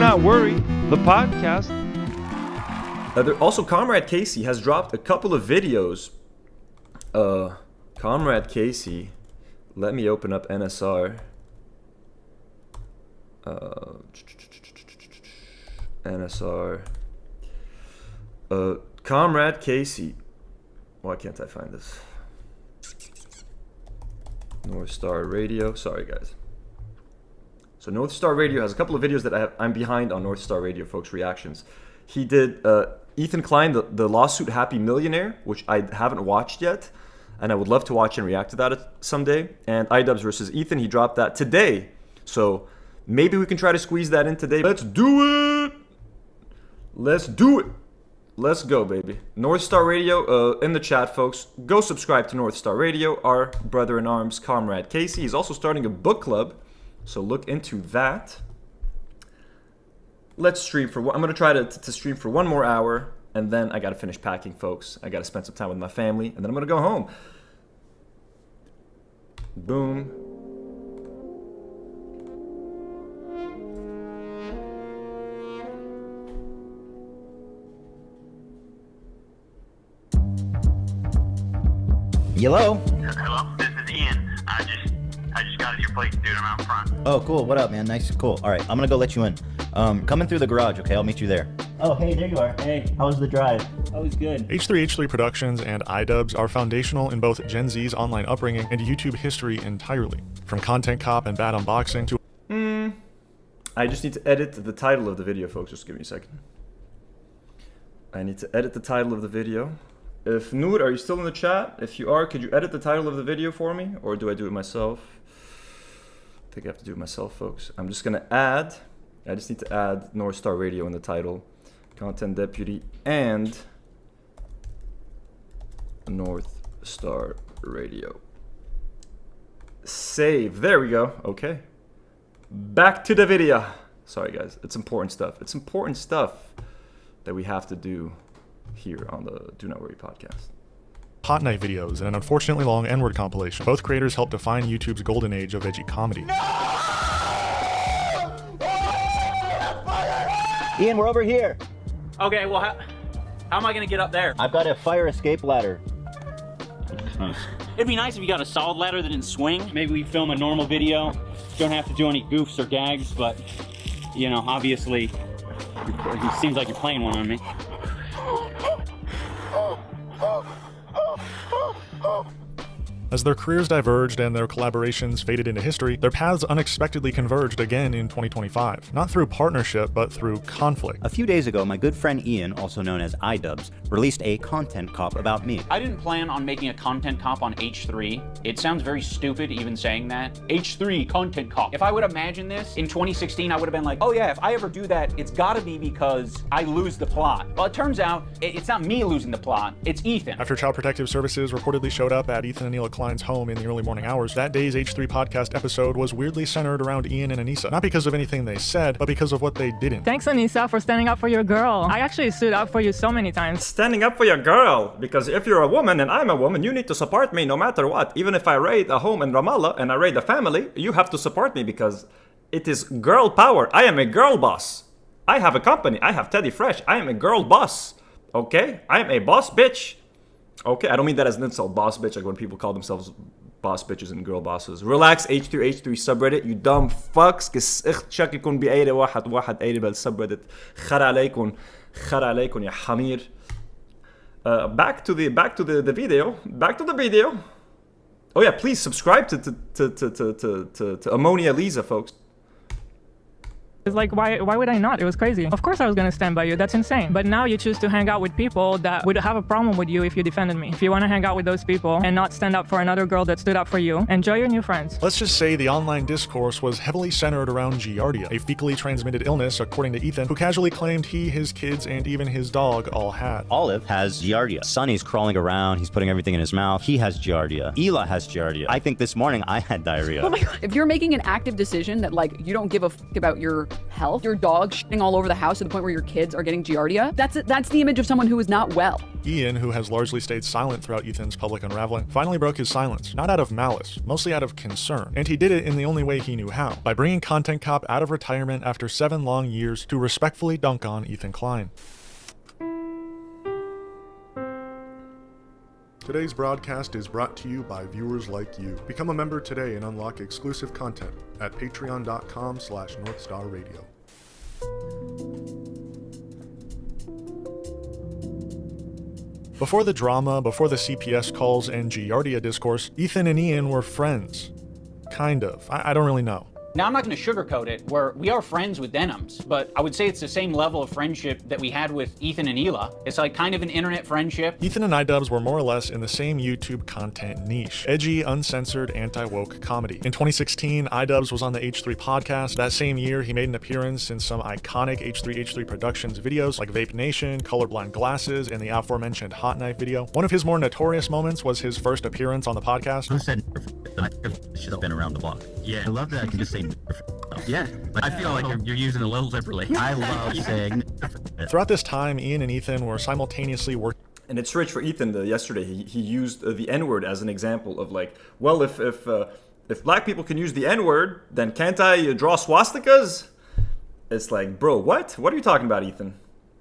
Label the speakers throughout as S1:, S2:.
S1: Not Worry, the podcast.
S2: Also, Comrade Casey has dropped a couple of videos. Comrade Casey, let me open up NSR. NSR. Comrade Casey. Why can't I find this? North Star Radio. Sorry, guys. So North Star Radio has a couple of videos that I'm behind on North Star Radio, folks, reactions. He did Ethan Klein, the Lawsuit Happy Millionaire, which I haven't watched yet, and I would love to watch and react to that someday. And iDubbbz versus Ethan, he dropped that today. So maybe we can try to squeeze that in today. Let's do it! Let's do it! Let's go, baby. North Star Radio, in the chat, folks. Go subscribe to North Star Radio, our brother-in-arms, Comrade Casey. He's also starting a book club, so look into that. Let's stream for I'm going to try to stream for 1 more hour, and then I got to finish packing, folks. I got to spend some time with my family, and then I'm going to go home. Boom.
S3: Hello?
S4: Hello, this is Ian. I just got at your place, dude. I'm out front.
S3: Oh, cool. What up, man? Nice. Cool. All right, I'm gonna go let you in. Coming through the garage, okay? I'll meet you there. Oh, hey, there you are. Hey, how was the drive?
S5: That was good.
S6: H3H3 Productions and iDubbbz are foundational in both Gen Z's online upbringing and YouTube history entirely. From Content Cop and Bad Unboxing to...
S2: I just need to edit the title of the video, folks. Just give me a second. I need to edit the title of the video. If Noor, are you still in the chat? If you are, could you edit the title of the video for me? Or do I do it myself? I think I have to do it myself, folks. I'm just gonna add, I just need to add North Star Radio in the title. Content Deputy and North Star Radio. Save, there we go, okay. Back to the video. Sorry guys, it's important stuff. It's important stuff that we have to do here on the Do Not Worry podcast.
S6: Hot Night videos and an unfortunately long N-word compilation. Both creators helped define YouTube's golden age of edgy comedy.
S3: No! Ian, we're over here.
S5: Okay, well, how am I gonna get up there?
S3: I've got a fire escape ladder.
S5: It'd be nice if you got a solid ladder that didn't swing. Maybe we film a normal video. Don't have to do any goofs or gags, but, you know, obviously, it seems like you're playing one on me.
S6: As their careers diverged and their collaborations faded into history, their paths unexpectedly converged again in 2025. Not through partnership, but through conflict.
S3: A few days ago, my good friend Ian, also known as iDubbbz, released a content cop about me.
S5: I didn't plan on making a content cop on H3. It sounds very stupid even saying that. H3 content cop. If I would imagine this in 2016, I would have been like, oh yeah, if I ever do that, it's gotta be because I lose the plot. Well, it turns out it's not me losing the plot, it's Ethan.
S6: After Child Protective Services reportedly showed up at Ethan and Neela Klein's home in the early morning hours, that day's H3 podcast episode was weirdly centered around Ian and Anissa. Not because of anything they said, but because of what they didn't.
S7: Thanks, Anissa, for standing up for your girl. I actually stood up for you so many times.
S2: Standing up for your girl, because if you're a woman and I'm a woman, you need to support me no matter what. Even if I raid a home in Ramallah and I raid a family, you have to support me because it is girl power. I am a girl boss. I have a company. I have Teddy Fresh. I am a girl boss. Okay? I am a boss bitch. Okay, I don't mean that as an insult, boss bitch, like when people call themselves boss bitches and girl bosses. Relax, H3 subreddit, you dumb fucks. شكلكم بأيرة واحد أيرة بالسبreddit. خر عليكم يا حمير. Back to the video. Oh yeah, please subscribe to Ammonia Lisa, folks.
S7: It's like, why would I not? It was crazy. Of course I was gonna stand by you. That's insane. But now you choose to hang out with people that would have a problem with you if you defended me. If you want to hang out with those people and not stand up for another girl that stood up for you, enjoy your new friends.
S6: Let's just say the online discourse was heavily centered around Giardia, a fecally transmitted illness, according to Ethan, who casually claimed he, his kids, and even his dog all had.
S3: Olive has Giardia. Sonny's crawling around. He's putting everything in his mouth. He has Giardia. Ela has Giardia. I think this morning I had diarrhea.
S8: Oh my God. If you're making an active decision that, like, you don't give a fuck about your health. Your dog shitting all over the house to the point where your kids are getting Giardia. That's the image of someone who is not well.
S6: Ian, who has largely stayed silent throughout Ethan's public unraveling, finally broke his silence, not out of malice, mostly out of concern. And he did it in the only way he knew how, by bringing Content Cop out of retirement after 7 long years to respectfully dunk on Ethan Klein. Today's broadcast is brought to you by viewers like you. Become a member today and unlock exclusive content at patreon.com/NorthstarRadio. Before the drama, before the CPS calls and Giardia discourse, Ethan and Ian were friends. Kind of. I don't really know.
S5: Now, I'm not going to sugarcoat it, where we are friends with Denims, but I would say it's the same level of friendship that we had with Ethan and Hila. It's like kind of an internet friendship.
S6: Ethan and iDubbbz were more or less in the same YouTube content niche. Edgy, uncensored, anti-woke comedy. In 2016, iDubbbz was on the H3 podcast. That same year, he made an appearance in some iconic H3 Productions videos like Vape Nation, Colorblind Glasses, and the aforementioned Hot Knife video. One of his more notorious moments was his first appearance on the podcast.
S3: Who said should have been around the block? Yeah, I love that I can just say yeah.
S9: I feel like you're using it a little differently.
S3: I love saying
S6: Throughout this time, Ian and Ethan were simultaneously working.
S2: And it's rich for Ethan. Yesterday, he used the N-word as an example of like, well, if black people can use the N-word, then can't I draw swastikas? It's like, bro, what? What are you talking about, Ethan?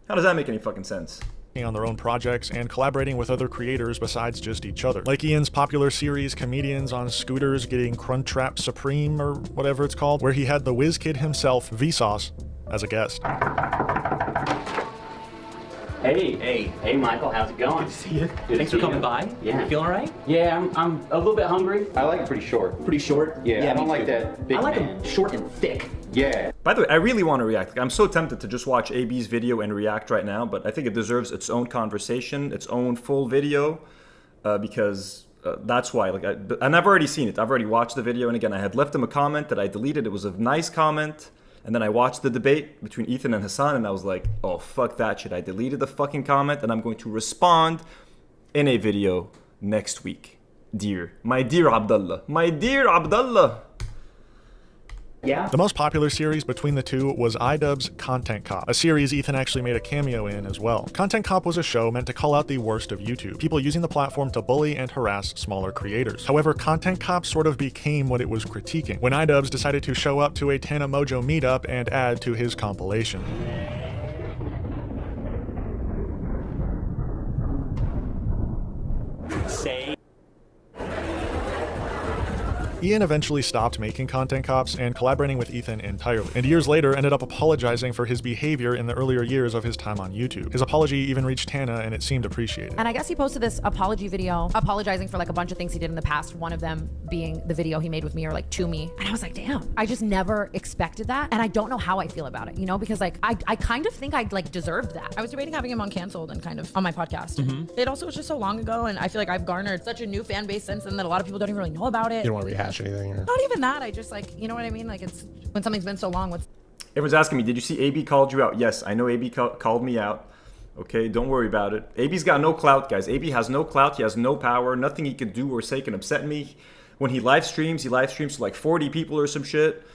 S2: How does that make any fucking sense?
S6: On their own projects and collaborating with other creators besides just each other. Like Ian's popular series Comedians on Scooters Getting Crunchwrap Supreme or whatever it's called, where he had the whiz kid himself, Vsauce, as a guest.
S10: Hey, Michael, how's it going?
S9: Good to see you.
S10: Thanks for coming by. Yeah.
S9: You feeling all right?
S10: Yeah, I'm a little bit hungry.
S9: I like it pretty short.
S10: Pretty short?
S9: Yeah, I don't
S10: me
S9: like
S10: too.
S9: that big
S10: I like
S9: man.
S10: them short and thick.
S9: Yeah.
S2: By the way, I really want to react. Like, I'm so tempted to just watch AB's video and react right now, but I think it deserves its own conversation, its own full video, because that's why. And I've already seen it. I've already watched the video, and again, I had left him a comment that I deleted. It was a nice comment, and then I watched the debate between Ethan and Hassan, and I was like, oh, fuck that shit. I deleted the fucking comment, and I'm going to respond in a video next week. My dear Abdullah.
S10: Yeah?
S6: The most popular series between the two was iDubbbz Content Cop, a series Ethan actually made a cameo in as well. Content Cop was a show meant to call out the worst of YouTube, people using the platform to bully and harass smaller creators. However, Content Cop sort of became what it was critiquing, when iDubbbz decided to show up to a Tana Mojo meetup and add to his compilation. Ian eventually stopped making Content Cops and collaborating with Ethan entirely, and years later ended up apologizing for his behavior in the earlier years of his time on YouTube. His apology even reached Tana, and it seemed appreciated.
S11: And I guess he posted this apology video apologizing for like a bunch of things he did in the past, one of them being the video he made with me or like to me. And I was like, damn, I just never expected that, and I don't know how I feel about it, you know, because like I kind of think I'd like deserved that.
S12: I was debating having him on Canceled and kind of on my podcast. It also was just so long ago, and I feel like I've garnered such a new fan base since then that a lot of people don't even really know about it.
S13: You don't want to rehash anything? Or...
S12: Not even that. I just like, you know what I mean? Like, it's when something's been so long.
S2: Everyone's asking me, did you see AB called you out? Yes, I know AB called me out. Okay, don't worry about it. AB's got no clout, guys. AB has no clout. He has no power. Nothing he could do or say can upset me. When he live streams to like 40 people or some shit.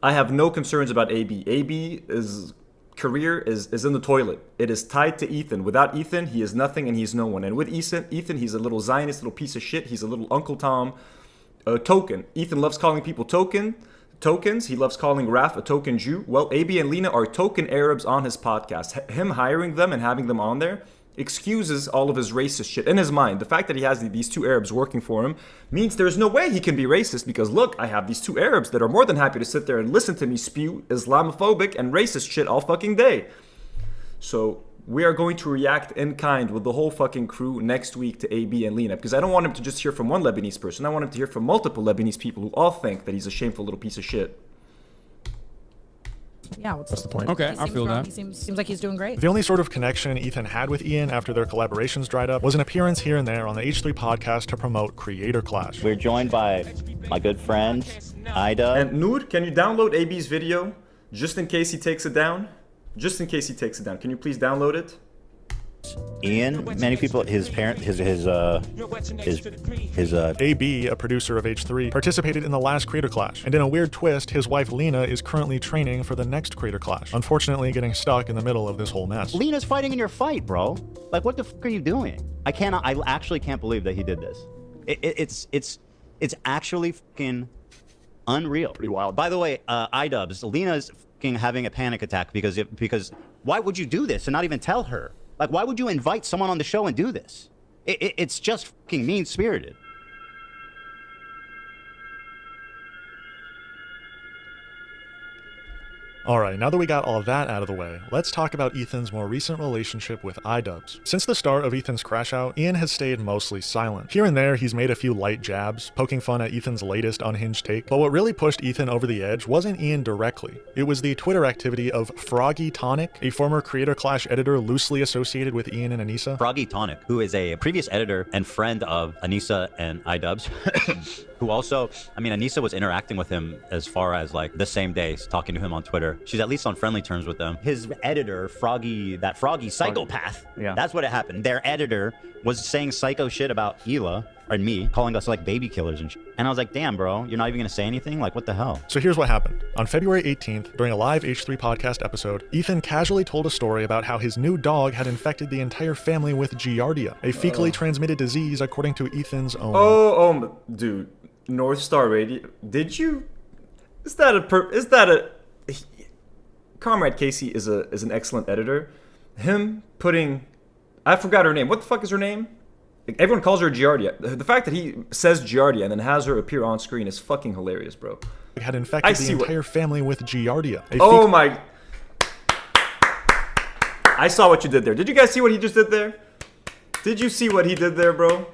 S2: I have no concerns about AB. AB's career is in the toilet. It is tied to Ethan. Without Ethan, he is nothing and he's no one. And with Ethan, he's a little Zionist, little piece of shit. He's a little Uncle Tom token. Ethan loves calling people tokens. He loves calling Raf a token Jew. Well, AB and Lena are token Arabs on his podcast. Him hiring them and having them on there excuses all of his racist shit in his mind. The fact that he has these two Arabs working for him means there's no way he can be racist, because look, I have these two Arabs that are more than happy to sit there and listen to me spew Islamophobic and racist shit all fucking day. So we are going to react in kind with the whole fucking crew next week to AB and Lena, because I don't want him to just hear from one Lebanese person. I want him to hear from multiple Lebanese people who all think that he's a shameful little piece of shit.
S12: Yeah, what's
S13: the point?
S9: Okay, I feel that.
S12: He seems like he's doing great.
S6: The only sort of connection Ethan had with Ian after their collaborations dried up was an appearance here and there on the H3 podcast to promote Creator Clash.
S3: We're joined by my good friends, iDubbbz.
S2: And Noor, can you download AB's video just in case he takes it down? Just in case he takes it down. Can you please download it?
S3: this. Ian, many people, his parent, his
S6: AB, a producer of H3, participated in the last Creator Clash, and in a weird twist, his wife Lena is currently training for the next Creator Clash, unfortunately getting stuck in the middle of this whole mess.
S3: Lena's fighting in your fight, bro. Like, what the fuck are you doing? I actually can't believe that he did this. It's actually fucking unreal.
S13: Pretty wild.
S3: By the way, iDubbbz, Lena's fucking having a panic attack because why would you do this and not even tell her? Like, why would you invite someone on the show and do this? It's just fucking mean-spirited.
S6: Alright, now that we got all of that out of the way, let's talk about Ethan's more recent relationship with iDubbbz. Since the start of Ethan's crash out, Ian has stayed mostly silent. Here and there, he's made a few light jabs, poking fun at Ethan's latest unhinged take, but what really pushed Ethan over the edge wasn't Ian directly. It was the Twitter activity of Froggy Tonic, a former Creator Clash editor loosely associated with Ian and Anissa.
S3: Froggy Tonic, who is a previous editor and friend of Anissa and iDubbbz, who also, I mean, Anissa was interacting with him as far as like the same day, talking to him on Twitter. She's at least on friendly terms with them. His editor, Froggy psychopath.
S2: Yeah.
S3: That's what happened. Their editor was saying psycho shit about Hila and me, calling us like baby killers and shit. And I was like, damn, bro, you're not even gonna say anything? Like, what the hell?
S6: So here's what happened. On February 18th, during a live H3 podcast episode, Ethan casually told a story about how his new dog had infected the entire family with Giardia, a fecally transmitted disease according to Ethan's own.
S2: Dude, North Star Radio. Did you? Is that a? Comrade Casey is an excellent editor. Him putting, I forgot her name. What the fuck is her name? Everyone calls her Giardia. The fact that he says Giardia and then has her appear on screen is fucking hilarious, bro.
S6: Had infected the entire family with Giardia.
S2: Oh my! I saw what you did there. Did you guys see what he just did there? Did you see what he did there, bro?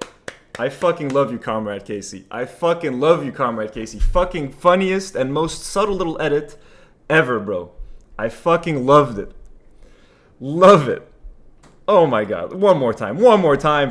S2: I fucking love you, Comrade Casey. I fucking love you, Comrade Casey. Fucking funniest and most subtle little edit ever, bro. I fucking loved it. Love it. Oh my god. One more time,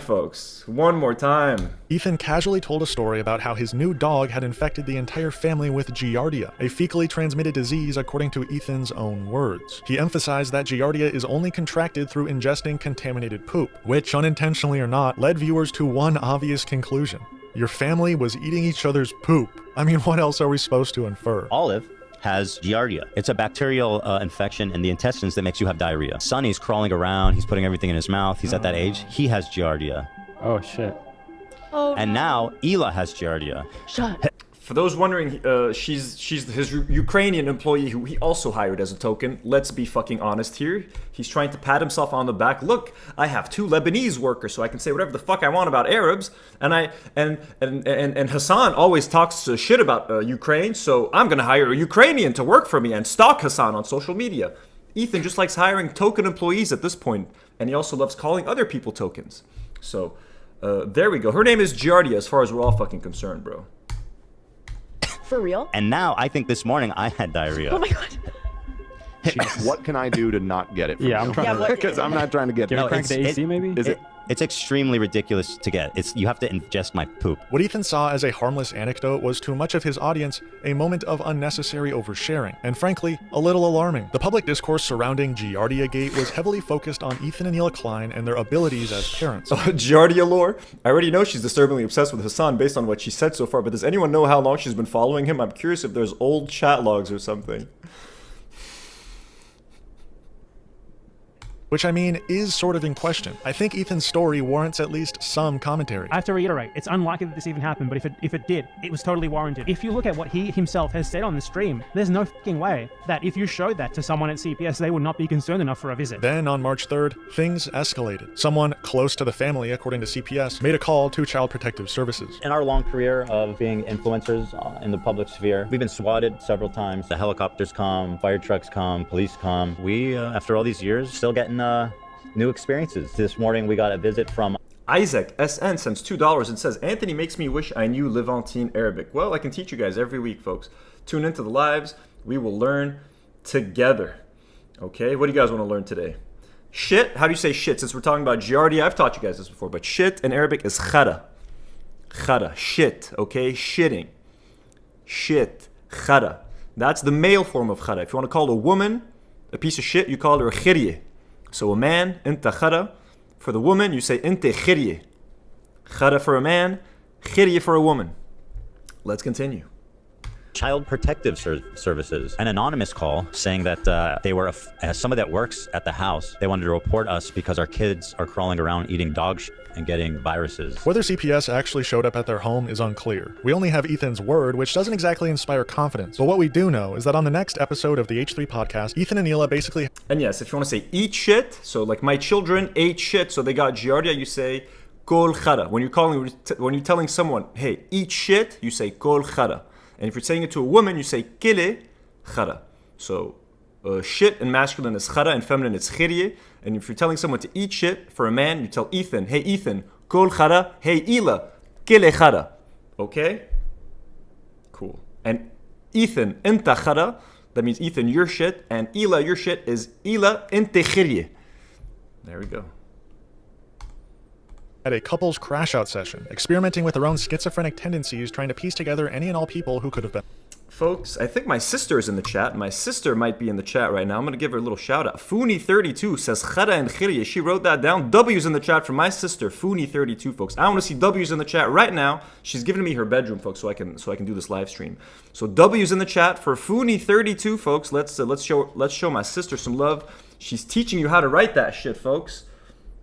S2: folks. One more time.
S6: Ethan casually told a story about how his new dog had infected the entire family with Giardia, a fecally transmitted disease according to Ethan's own words. He emphasized that Giardia is only contracted through ingesting contaminated poop, which, unintentionally or not, led viewers to one obvious conclusion. Your family was eating each other's poop. I mean, what else are we supposed to infer?
S3: Olive has Giardia. It's a bacterial infection in the intestines that makes you have diarrhea. Sonny's crawling around. He's putting everything in his mouth. He's at that age. He has Giardia.
S10: Oh, shit.
S12: Oh,
S3: and now Hila has Giardia.
S12: Shut.
S2: For those wondering, she's his Ukrainian employee who he also hired as a token. Let's be fucking honest here. He's trying to pat himself on the back. Look, I have 2 Lebanese workers, so I can say whatever the fuck I want about Arabs. And Hassan always talks shit about Ukraine, so I'm gonna hire a Ukrainian to work for me and stalk Hassan on social media. Ethan just likes hiring token employees at this point, and he also loves calling other people tokens. So there we go. Her name is Giardia, as far as we're all fucking concerned, bro.
S12: For real?
S3: And now I think this morning I had diarrhea.
S12: Oh my god.
S13: What can I do to not get it?
S10: Yeah, I'm trying to.
S13: Because I'm not trying to get it.
S10: Can we crank the AC maybe?
S3: It's extremely ridiculous to get. You have to ingest my poop.
S6: What Ethan saw as a harmless anecdote was to much of his audience a moment of unnecessary oversharing, and frankly, a little alarming. The public discourse surrounding Giardia Gate was heavily focused on Ethan and Hila Klein and their abilities as parents.
S2: Giardia lore? I already know she's disturbingly obsessed with Hassan based on what she said so far, but does anyone know how long she's been following him? I'm curious if there's old chat logs or something.
S6: Which, I mean, is sort of in question. I think Ethan's story warrants at least some commentary.
S14: I have to reiterate, it's unlikely that this even happened, but if it did, it was totally warranted. If you look at what he himself has said on the stream, there's no fucking way that if you showed that to someone at CPS, they would not be concerned enough for a visit.
S6: Then, on March 3rd, things escalated. Someone close to the family, according to CPS, made a call to Child Protective Services.
S3: In our long career of being influencers in the public sphere, we've been swatted several times. The helicopters come, fire trucks come, police come. We, after all these years, still getting new experiences. This morning we got a visit from
S2: Isaac SN sends $2 and says, Anthony makes me wish I knew Levantine Arabic. Well, I can teach you guys every week, folks. Tune into the lives. We will learn together. Okay, what do you guys want to learn today? Shit, how do you say shit? Since we're talking about Giardia, I've taught you guys this before, but shit in Arabic is khara. Khara, shit, okay? Shitting. Shit, khara. That's the male form of khara. If you want to call a woman a piece of shit, you call her khirye. So a man, inta khara, For the woman, you say inte khirye. Khara for a man, khirye for a woman. Let's continue.
S3: Child Protective Services. An anonymous call saying that they were somebody that works at the house. They wanted to report us because our kids are crawling around eating dog shit and getting viruses.
S6: Whether CPS actually showed up at their home is unclear. We only have Ethan's word, which doesn't exactly inspire confidence. But what we do know is that on the next episode of the H3 podcast, Ethan and Hila basically...
S2: And yes, if you want to say eat shit, so like my children ate shit, so they got Giardia, you say kol khara. When you're telling someone, hey, eat shit, you say kol khara. And if you're saying it to a woman, you say kile khara. So shit in masculine is khara, and feminine is khirye. And if you're telling someone to eat shit, for a man, you tell Ethan, hey Ethan, kol khara, hey Ila, kile khara. Okay? Cool. And Ethan, inta khara, that means Ethan, your shit, and Ila, your shit is Ila inte khirye. There we go.
S6: At a couple's crash-out session, experimenting with their own schizophrenic tendencies, trying to piece together any and all people who could have been.
S2: Folks, I think my sister is in the chat. My sister might be in the chat right now. I'm going to give her a little shout-out. Funi32 says Khara and Khirye. She wrote that down. W's in the chat from my sister, Funi32, folks. I want to see W's in the chat right now. She's giving me her bedroom, folks, so I can do this live stream. So W's in the chat for Funi32, folks. Let's show my sister some love. She's teaching you how to write that shit, folks.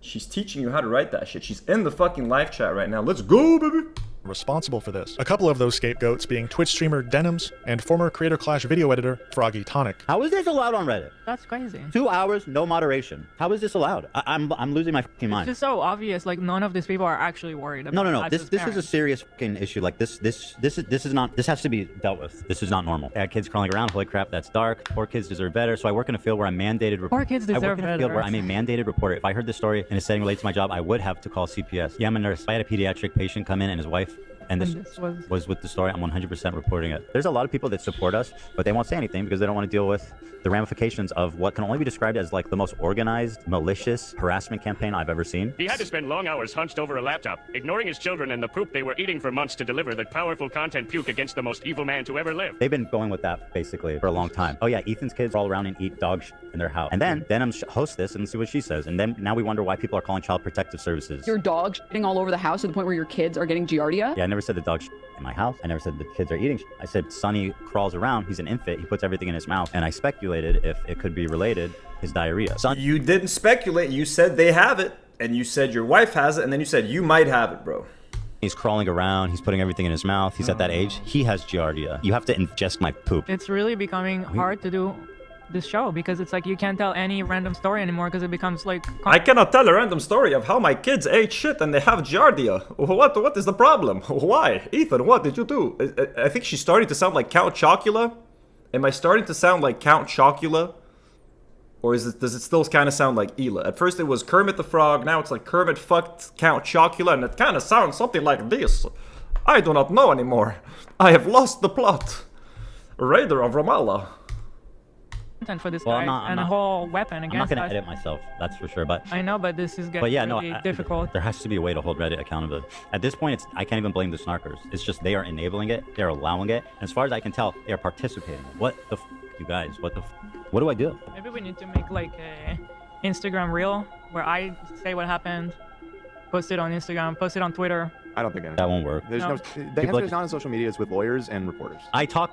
S2: She's teaching you how to write that shit. She's in the fucking live chat right now. Let's go, baby.
S6: Responsible for this. A couple of those scapegoats being Twitch streamer Denims and former Creator Clash video editor Froggy Tonic.
S3: How is this allowed on Reddit?
S7: That's crazy.
S3: 2 hours, no moderation. How is this allowed? I'm losing my fucking mind.
S7: It's just so obvious. Like none of these people are actually worried about.
S3: No. This is a serious fucking issue. Like this is not. This has to be dealt with. This is not normal. I had kids crawling around. Holy crap, that's dark. Poor kids deserve better. So I work in a field where I'm mandated.
S7: Poor kids deserve better.
S3: I work in a field where I'm a mandated reporter. If I heard this story in a setting related to my job, I would have to call CPS. Yeah, I'm a nurse. If I had a pediatric patient come in and his wife. And this was with the story. I'm 100% reporting it. There's a lot of people that support us, but they won't say anything because they don't want to deal with the ramifications of what can only be described as like the most organized, malicious harassment campaign I've ever seen.
S15: He had to spend long hours hunched over a laptop, ignoring his children and the poop they were eating for months to deliver the powerful content puke against the most evil man to ever live.
S3: They've been going with that basically for a long time. Oh yeah, Ethan's kids roll around and eat dog shit in their house. And then Denim hosts this and see what she says. And then now we wonder why people are calling Child Protective Services.
S8: Your dog shitting all over the house to the point where your kids are getting Giardia?
S3: Yeah, I never said the dog shit in my house. I never said the kids are eating shit. I said Sonny crawls around, he's an infant, he puts everything in his mouth. And I speculated if it could be related, his diarrhea.
S2: You didn't speculate, you said they have it. And you said your wife has it, and then you said you might have it, bro.
S3: He's crawling around, he's putting everything in his mouth, he's at that age. He has Giardia. You have to ingest my poop.
S7: It's really becoming hard to do this show because it's like you can't tell any random story anymore because it becomes like...
S2: I cannot tell a random story of how my kids ate shit and they have Giardia. What is the problem? Why? Ethan, what did you do? I think she's starting to sound like Count Chocula. Am I starting to sound like Count Chocula? Or does it still kind of sound like Ela? At first it was Kermit the Frog, now it's like Kermit fucked Count Chocula, and it kind of sounds something like this. I do not know anymore. I have lost the plot. Raider of Ramallah.
S7: For this guy and a whole weapon against
S3: I'm not going to
S7: us.
S3: edit myself, that's for sure. But
S7: I know, but this is getting really difficult.
S3: There has to be a way to hold Reddit accountable. At this point, I can't even blame the snarkers. It's just they are enabling it, they're allowing it. And as far as I can tell, they are participating. What the you guys? What do I do?
S7: Maybe we need to make like a Instagram reel where I say what happened, post it on Instagram, post it on Twitter.
S13: I don't think
S3: that won't work.
S13: The answer is not on social media. It's with lawyers and reporters.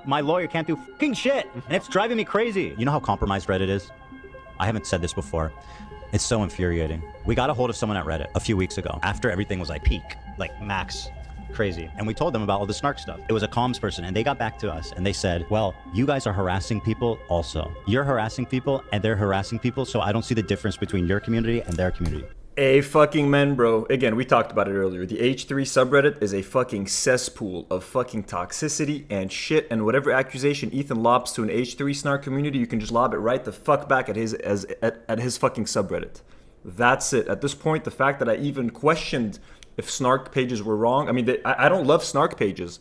S3: My lawyer can't do fucking shit, and it's driving me crazy. You know how compromised Reddit is? I haven't said this before. It's so infuriating. We got a hold of someone at Reddit a few weeks ago after everything was like peak, like max crazy. And we told them about all the snark stuff. It was a comms person, and they got back to us and they said, well, you guys are harassing people also. You're harassing people and they're harassing people, so I don't see the difference between your community and their community.
S2: A fucking men, bro. Again, we talked about it earlier. The H3 subreddit is a fucking cesspool of fucking toxicity and shit, and whatever accusation Ethan lobs to an H3 snark community, you can just lob it right the fuck back at his fucking subreddit. That's it. At this point, the fact that I even questioned if snark pages were wrong, I mean, I don't love snark pages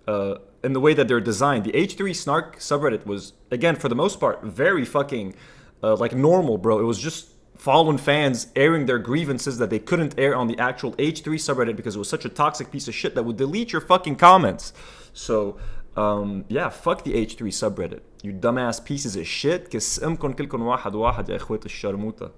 S2: in the way that they're designed. The H3 snark subreddit was, again, for the most part, very fucking like normal, bro. It was just fallen fans airing their grievances that they couldn't air on the actual H3 subreddit because it was such a toxic piece of shit that would delete your fucking comments. So, yeah, fuck the H3 subreddit. You dumbass pieces of shit. كسمكن كلكن واحد واحد يا اخوات الشرموطة.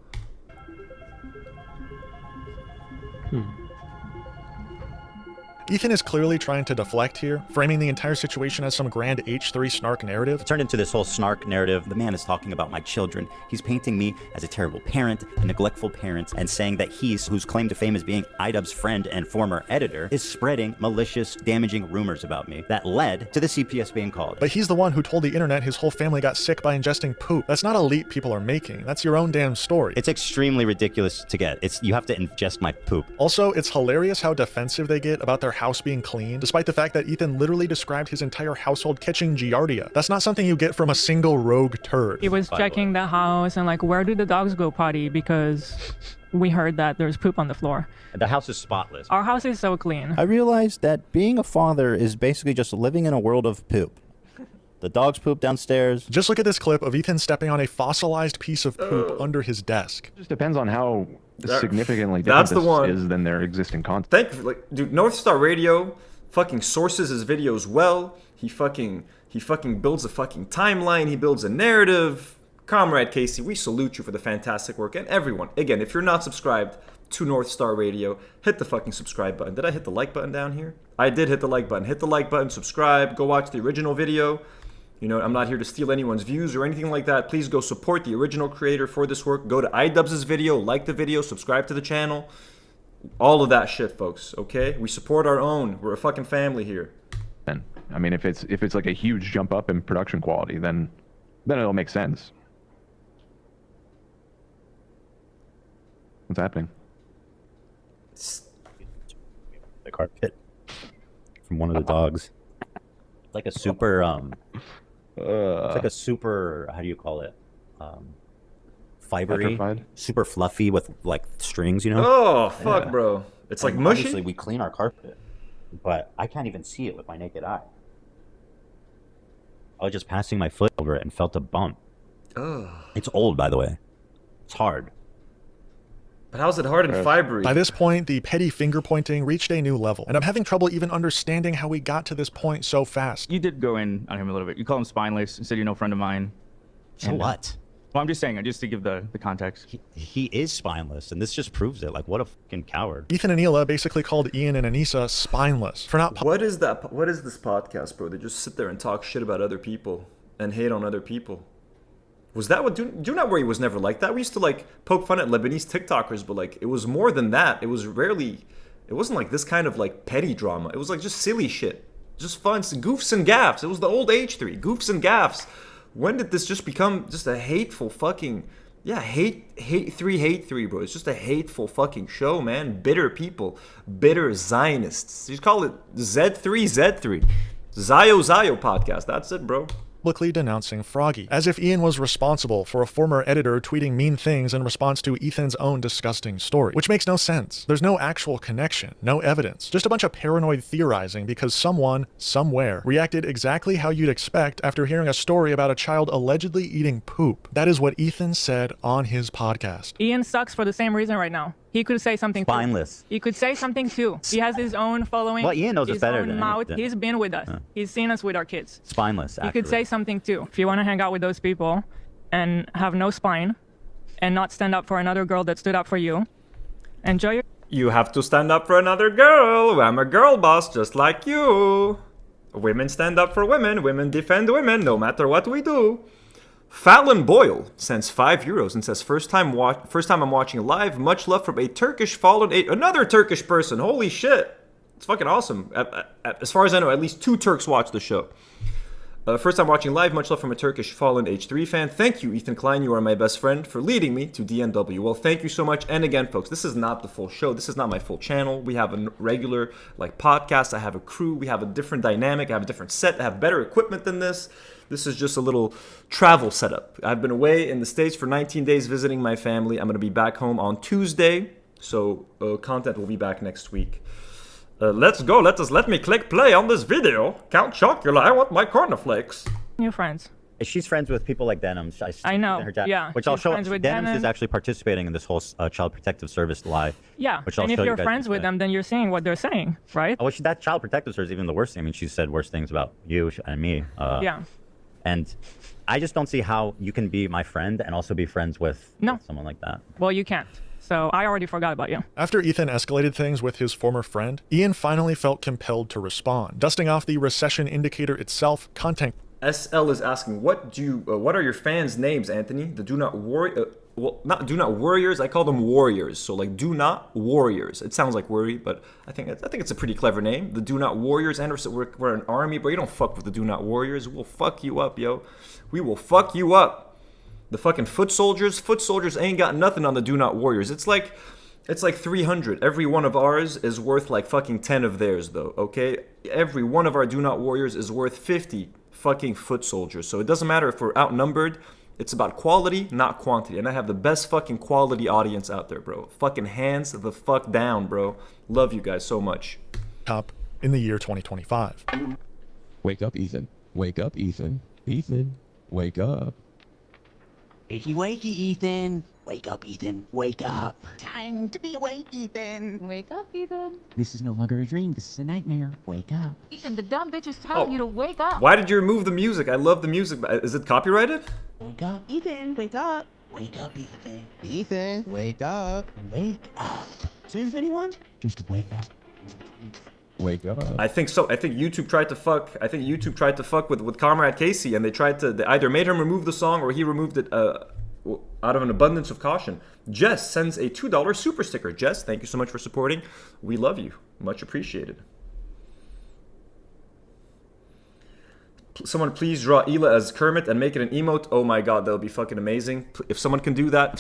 S6: Ethan is clearly trying to deflect here, framing the entire situation as some grand H3 snark narrative.
S3: It turned into this whole snark narrative. The man is talking about my children. He's painting me as a terrible parent, a neglectful parent, and saying that he's, whose claim to fame is being iDubbbz' friend and former editor, is spreading malicious, damaging rumors about me that led to the CPS being called.
S6: But he's the one who told the internet his whole family got sick by ingesting poop. That's not a leap people are making. That's your own damn story.
S3: It's extremely ridiculous to get. You have to ingest my poop.
S6: Also, it's hilarious how defensive they get about their house being clean, despite the fact that Ethan literally described his entire household catching Giardia. That's not something you get from a single rogue turd.
S7: He was checking the house and like, where do the dogs go potty? Because we heard that there's poop on the floor.
S3: The house is spotless.
S7: Our house is so clean.
S16: I realized that being a father is basically just living in a world of poop. The dogs poop downstairs.
S6: Just look at this clip of Ethan stepping on a fossilized piece of poop under his desk.
S13: Just depends on how significantly different this is than their existing content.
S2: Dude, North Star Radio fucking sources his videos well. He fucking builds a fucking timeline. He builds a narrative. Comrade Casey, we salute you for the fantastic work. And everyone, again, if you're not subscribed to North Star Radio, hit the fucking subscribe button. Did I hit the like button down here? I did hit the like button. Hit the like button, subscribe, go watch the original video. You know, I'm not here to steal anyone's views or anything like that. Please go support the original creator for this work. Go to iDubbbz' video, like the video, subscribe to the channel. All of that shit, folks, okay? We support our own. We're a fucking family here.
S13: I mean, if it's like a huge jump up in production quality, then it'll make sense. What's happening?
S3: The carpet from one of the dogs. It's like a super it's like a super, how do you call it? Fibery,
S13: Petrified?
S3: super fluffy with like strings, you know?
S2: Oh, fuck, bro. It's like mushy?
S3: Obviously, we clean our carpet, but I can't even see it with my naked eye. I was just passing my foot over it and felt a bump.
S2: Ugh.
S3: It's old, by the way. It's hard.
S2: But how's it hard and fibery?
S6: By this point, the petty finger pointing reached a new level, and I'm having trouble even understanding how we got to this point so fast.
S17: You did go in on him a little bit. You call him spineless and said you're no friend of mine.
S3: So what?
S17: Well, I'm just saying, just to give the context.
S3: He is spineless, and this just proves it. Like, what a fucking coward.
S6: Ethan and Hila basically called Ian and Anissa spineless for not...
S2: What is that? What is this podcast, bro? They just sit there and talk shit about other people and hate on other people. Was that what Do Not Worry was never like that? We used to like poke fun at Lebanese TikTokers, but like it was more than that. It was rarely, it wasn't like this kind of like petty drama. It was like just silly shit. Just fun, goofs and gaffs. It was the old H3, goofs and gaffs. When did this just become just a hateful fucking, hate 3, bro. It's just a hateful fucking show, man. Bitter people, bitter Zionists. You call it Z3. Zio podcast. That's it, bro.
S6: Publicly denouncing Froggy, as if Ian was responsible for a former editor tweeting mean things in response to Ethan's own disgusting story, which makes no sense. There's no actual connection, no evidence, just a bunch of paranoid theorizing because someone, somewhere, reacted exactly how you'd expect after hearing a story about a child allegedly eating poop. That is what Ethan said on his podcast.
S7: Ian sucks for the same reason right now. He could say something too.
S3: Spineless.
S7: He could say something too. He has his own following.
S3: Well, Ian knows it better than
S7: mouth. He's been with us. He's seen us with our kids.
S3: Spineless,
S7: He could say something too. If you want to hang out with those people and have no spine and not stand up for another girl that stood up for you, enjoy your...
S2: You have to stand up for another girl. I'm a girl boss just like you. Women stand up for women. Women defend women no matter what we do. Fallon Boyle sends €5 and says, first time I'm watching live. Much love from a Turkish fallen another Turkish person. Holy shit. It's fucking awesome. As far as I know, at least 2 Turks watch the show. First time watching live. Much love from a Turkish fallen H3 fan. Thank you, Ethan Klein. You are my best friend for leading me to DNW. Well, thank you so much. And again, folks, this is not the full show. This is not my full channel. We have a regular podcast. I have a crew. We have a different dynamic. I have a different set. I have better equipment than this. This is just a little travel setup. I've been away in the States for 19 days visiting my family. I'm going to be back home on Tuesday. So content will be back next week. Let's go. Let me click play on this video. Count Chocula, I want my cornflakes.
S7: New friends.
S3: She's friends with people like Denims.
S7: I know.
S3: Yeah. Which I'll show. Denims is actually participating in this whole Child Protective Service live.
S7: Yeah.
S3: Which I'll
S7: and if
S3: show
S7: you're
S3: you
S7: friends with them, then you're seeing what they're saying, right?
S3: Oh, well, that Child Protective Service is even the worst thing. I mean, she said worse things about you and me.
S7: Yeah.
S3: And I just don't see how you can be my friend and also be friends with someone like that.
S7: Well, you can't. So I already forgot about you.
S6: After Ethan escalated things with his former friend, Ian finally felt compelled to respond, dusting off the recession indicator itself, content.
S2: SL is asking, what are your fans' names, Anthony? The Do Not Worry, well, not Do Not Warriors. I call them Warriors. So like Do Not Warriors. It sounds like worry, but I think it's a pretty clever name. The Do Not Warriors. Anderson, we're an army, but you don't fuck with the Do Not Warriors. We'll fuck you up, yo. We will fuck you up. The fucking foot soldiers ain't got nothing on the Do Not Warriors. It's like 300. Every one of ours is worth like fucking 10 of theirs, though. Okay, every one of our Do Not Warriors is worth 50 fucking foot soldiers. So it doesn't matter if we're outnumbered. It's about quality, not quantity. And I have the best fucking quality audience out there, bro. Fucking hands the fuck down, bro. Love you guys so much.
S6: Top in the year 2025.
S18: Wake up, Ethan. Wake up, Ethan. Ethan, wake up.
S10: Wakey, wakey, Ethan. Wake up, Ethan. Wake up. Time to be awake, Ethan.
S19: Wake up, Ethan.
S10: This is no longer a dream. This is a nightmare. Wake up.
S19: Ethan, the dumb bitch is telling you to wake up.
S2: Why did you remove the music? I love the music. Is it copyrighted?
S10: Wake up, Ethan. Wake up. Wake up, Ethan. Ethan, wake up. Wake up. Serves anyone? Just wake up.
S18: Wake up.
S2: I think so. I think YouTube tried to fuck. With Comrade Casey, and they either made him remove the song or he removed it out of an abundance of caution. Jess sends a $2 super sticker. Jess, thank you so much for supporting. We love you. Much appreciated. Someone please draw Hila as Kermit and make it an emote. Oh my god, that would be fucking amazing. If someone can do that,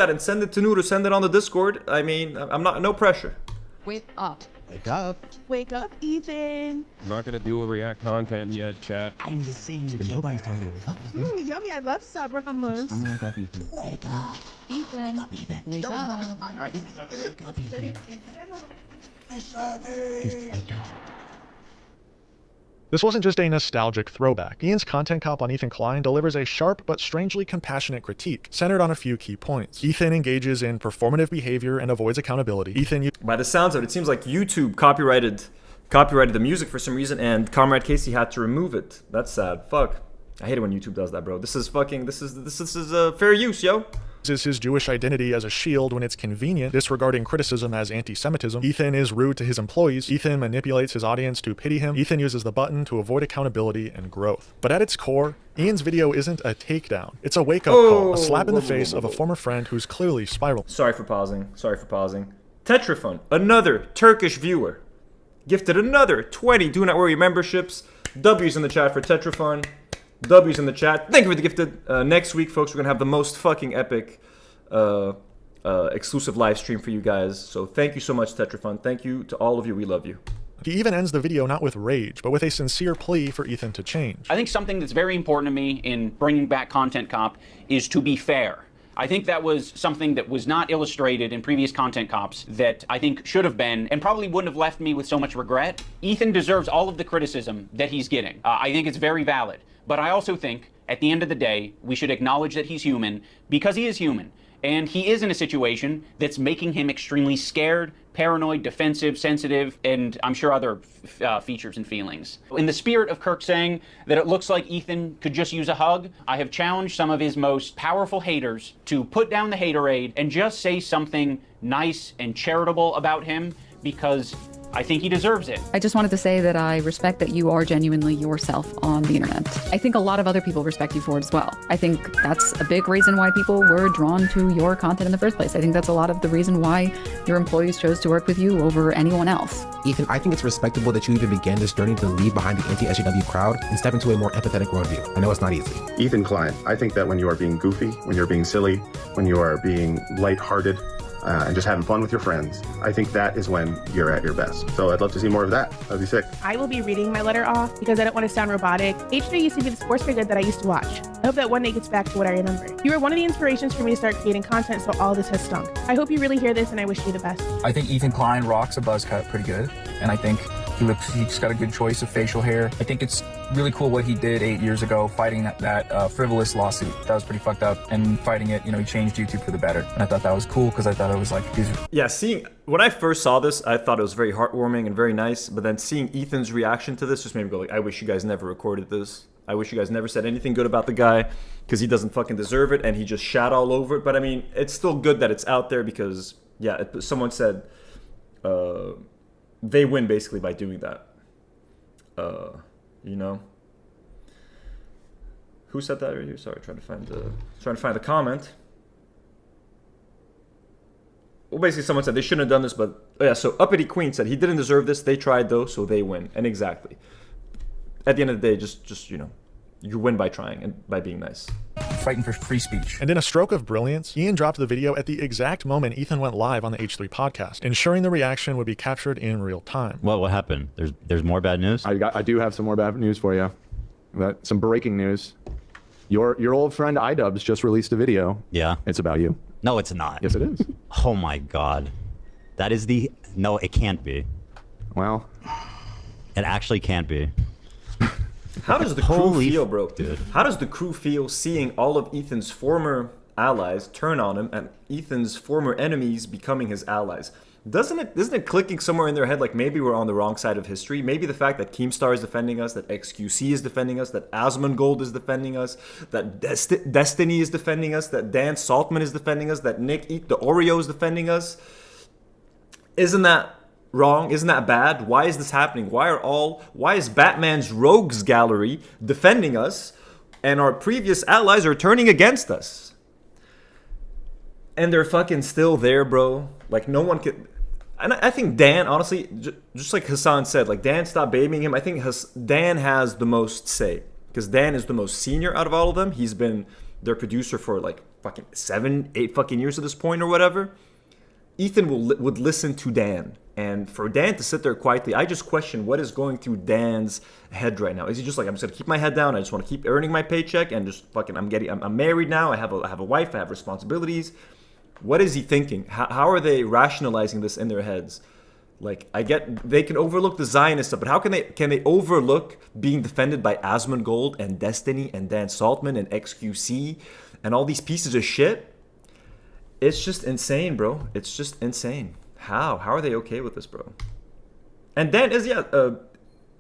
S2: and send it to Noor, send it on the Discord. I mean, I'm not, no pressure.
S19: Wake up.
S10: Wake up. Wake up, Ethan.
S18: I'm not gonna do a react content yet, chat.
S10: I'm just saying that nobody's talking to wake up. Yummy, I love supper hummus. Wake up, Ethan. Wake up.
S19: Ethan. Wake up.
S10: Wake up, Ethan.
S6: This wasn't just a nostalgic throwback. Ian's content cop on Ethan Klein delivers a sharp but strangely compassionate critique, centered on a few key points. Ethan engages in performative behavior and avoids accountability.
S2: By the sounds of it, it seems like YouTube copyrighted the music for some reason, and Comrade Casey had to remove it. That's sad. Fuck. I hate it when YouTube does that, bro. This is fair use, yo.
S6: Uses his Jewish identity as a shield when it's convenient, disregarding criticism as anti-Semitism. Ethan is rude to his employees. Ethan manipulates his audience to pity him. Ethan uses the button to avoid accountability and growth. But at its core, Ian's video isn't a takedown. It's a wake-up call, a slap in the face of a former friend who's clearly spiraled.
S2: Sorry for pausing. Tetrafun, another Turkish viewer, gifted another 20 Do Not Worry memberships. W's in the chat for Tetrafun. W's in the chat. Thank you for the gifted. Next week, folks, we're going to have the most fucking epic exclusive live stream for you guys. So thank you so much, Tetrafun. Thank you to all of you. We love you.
S6: He even ends the video not with rage, but with a sincere plea for Ethan to change.
S5: I think something that's very important to me in bringing back Content Cop is to be fair. I think that was something that was not illustrated in previous Content Cops that I think should have been, and probably wouldn't have left me with so much regret. Ethan deserves all of the criticism that he's getting. I think it's very valid. But I also think, at the end of the day, we should acknowledge that he's human, because he is human. And he is in a situation that's making him extremely scared, paranoid, defensive, sensitive, and I'm sure other features and feelings. In the spirit of Kirk saying that it looks like Ethan could just use a hug, I have challenged some of his most powerful haters to put down the haterade and just say something nice and charitable about him, because I think he deserves it.
S8: I just wanted to say that I respect that you are genuinely yourself on the internet. I think a lot of other people respect you for it as well. I think that's a big reason why people were drawn to your content in the first place. I think that's a lot of the reason why your employees chose to work with you over anyone else.
S20: Ethan, I think it's respectable that you even began this journey to leave behind the anti-SJW crowd and step into a more empathetic worldview. I know it's not easy.
S21: Ethan Klein, I think that when you are being goofy, when you're being silly, when you are being lighthearted, and just having fun with your friends, I think that is when you're at your best. So I'd love to see more of that. That'd be sick.
S22: I will be reading my letter off because I don't want to sound robotic. H3 used to be the sports figure that I used to watch. I hope that one day gets back to what I remember. You were one of the inspirations for me to start creating content, so all this has stunk. I hope you really hear this, and I wish you the best.
S23: I think Ethan Klein rocks a buzz cut pretty good, and I think he's got a good choice of facial hair. I think it's really cool what he did 8 years ago, fighting that frivolous lawsuit. That was pretty fucked up, and fighting it, he changed YouTube for the better. And I thought that was cool because I thought it was like
S2: Yeah, when I first saw this, I thought it was very heartwarming and very nice. But then seeing Ethan's reaction to this just made me go like, I wish you guys never recorded this. I wish you guys never said anything good about the guy because he doesn't fucking deserve it and he just shat all over it. But I mean, it's still good that it's out there because, yeah, someone said they win basically by doing that. You know? Who said that right here? Sorry, trying to find the comment. Well, basically someone said they shouldn't have done this, but yeah, so Uppity Queen said he didn't deserve this. They tried though, so they win. And exactly. At the end of the day, just you know, you win by trying and by being nice.
S23: Fighting for free speech.
S6: And in a stroke of brilliance, Ian dropped the video at the exact moment Ethan went live on the H3 podcast, ensuring the reaction would be captured in real time.
S3: Well, what happened? There's more bad news?
S13: I do have some more bad news for you. Some breaking news. Your old friend iDubbbz just released a video.
S3: Yeah.
S13: It's about you.
S3: No, it's not.
S13: Yes, it is.
S3: Oh my God. That is no, it can't be.
S13: Well.
S3: It actually can't be.
S2: How does the crew feel, bro? Dude. How does the crew feel seeing all of Ethan's former allies turn on him and Ethan's former enemies becoming his allies? Isn't it clicking somewhere in their head like maybe we're on the wrong side of history? Maybe the fact that Keemstar is defending us, that XQC is defending us, that Asmongold is defending us, that Destiny is defending us, that Dan Saltman is defending us, that Nick Eat the Oreo is defending us. Isn't that wrong? Isn't that bad? Why is this happening? Why is Batman's Rogues Gallery defending us and our previous allies are turning against us? And they're fucking still there, bro. Like no one could. And I think Dan, honestly, just like Hassan said, like Dan stopped babying him. I think Dan has the most say because Dan is the most senior out of all of them. He's been their producer for like fucking 7-8 fucking years at this point or whatever. Ethan would listen to Dan, and for Dan to sit there quietly, I just question what is going through Dan's head right now. Is he just like, I'm just gonna keep my head down, I just want to keep earning my paycheck and just fucking I'm married now, I have a wife, I have responsibilities. What is he thinking? How are they rationalizing this in their heads? Like, I get they can overlook the Zionist stuff, but how can they overlook being defended by Asmongold and Destiny and Dan Saltman and XQC and all these pieces of shit? It's just insane, bro. It's just insane. How are they okay with this, bro? And Dan is,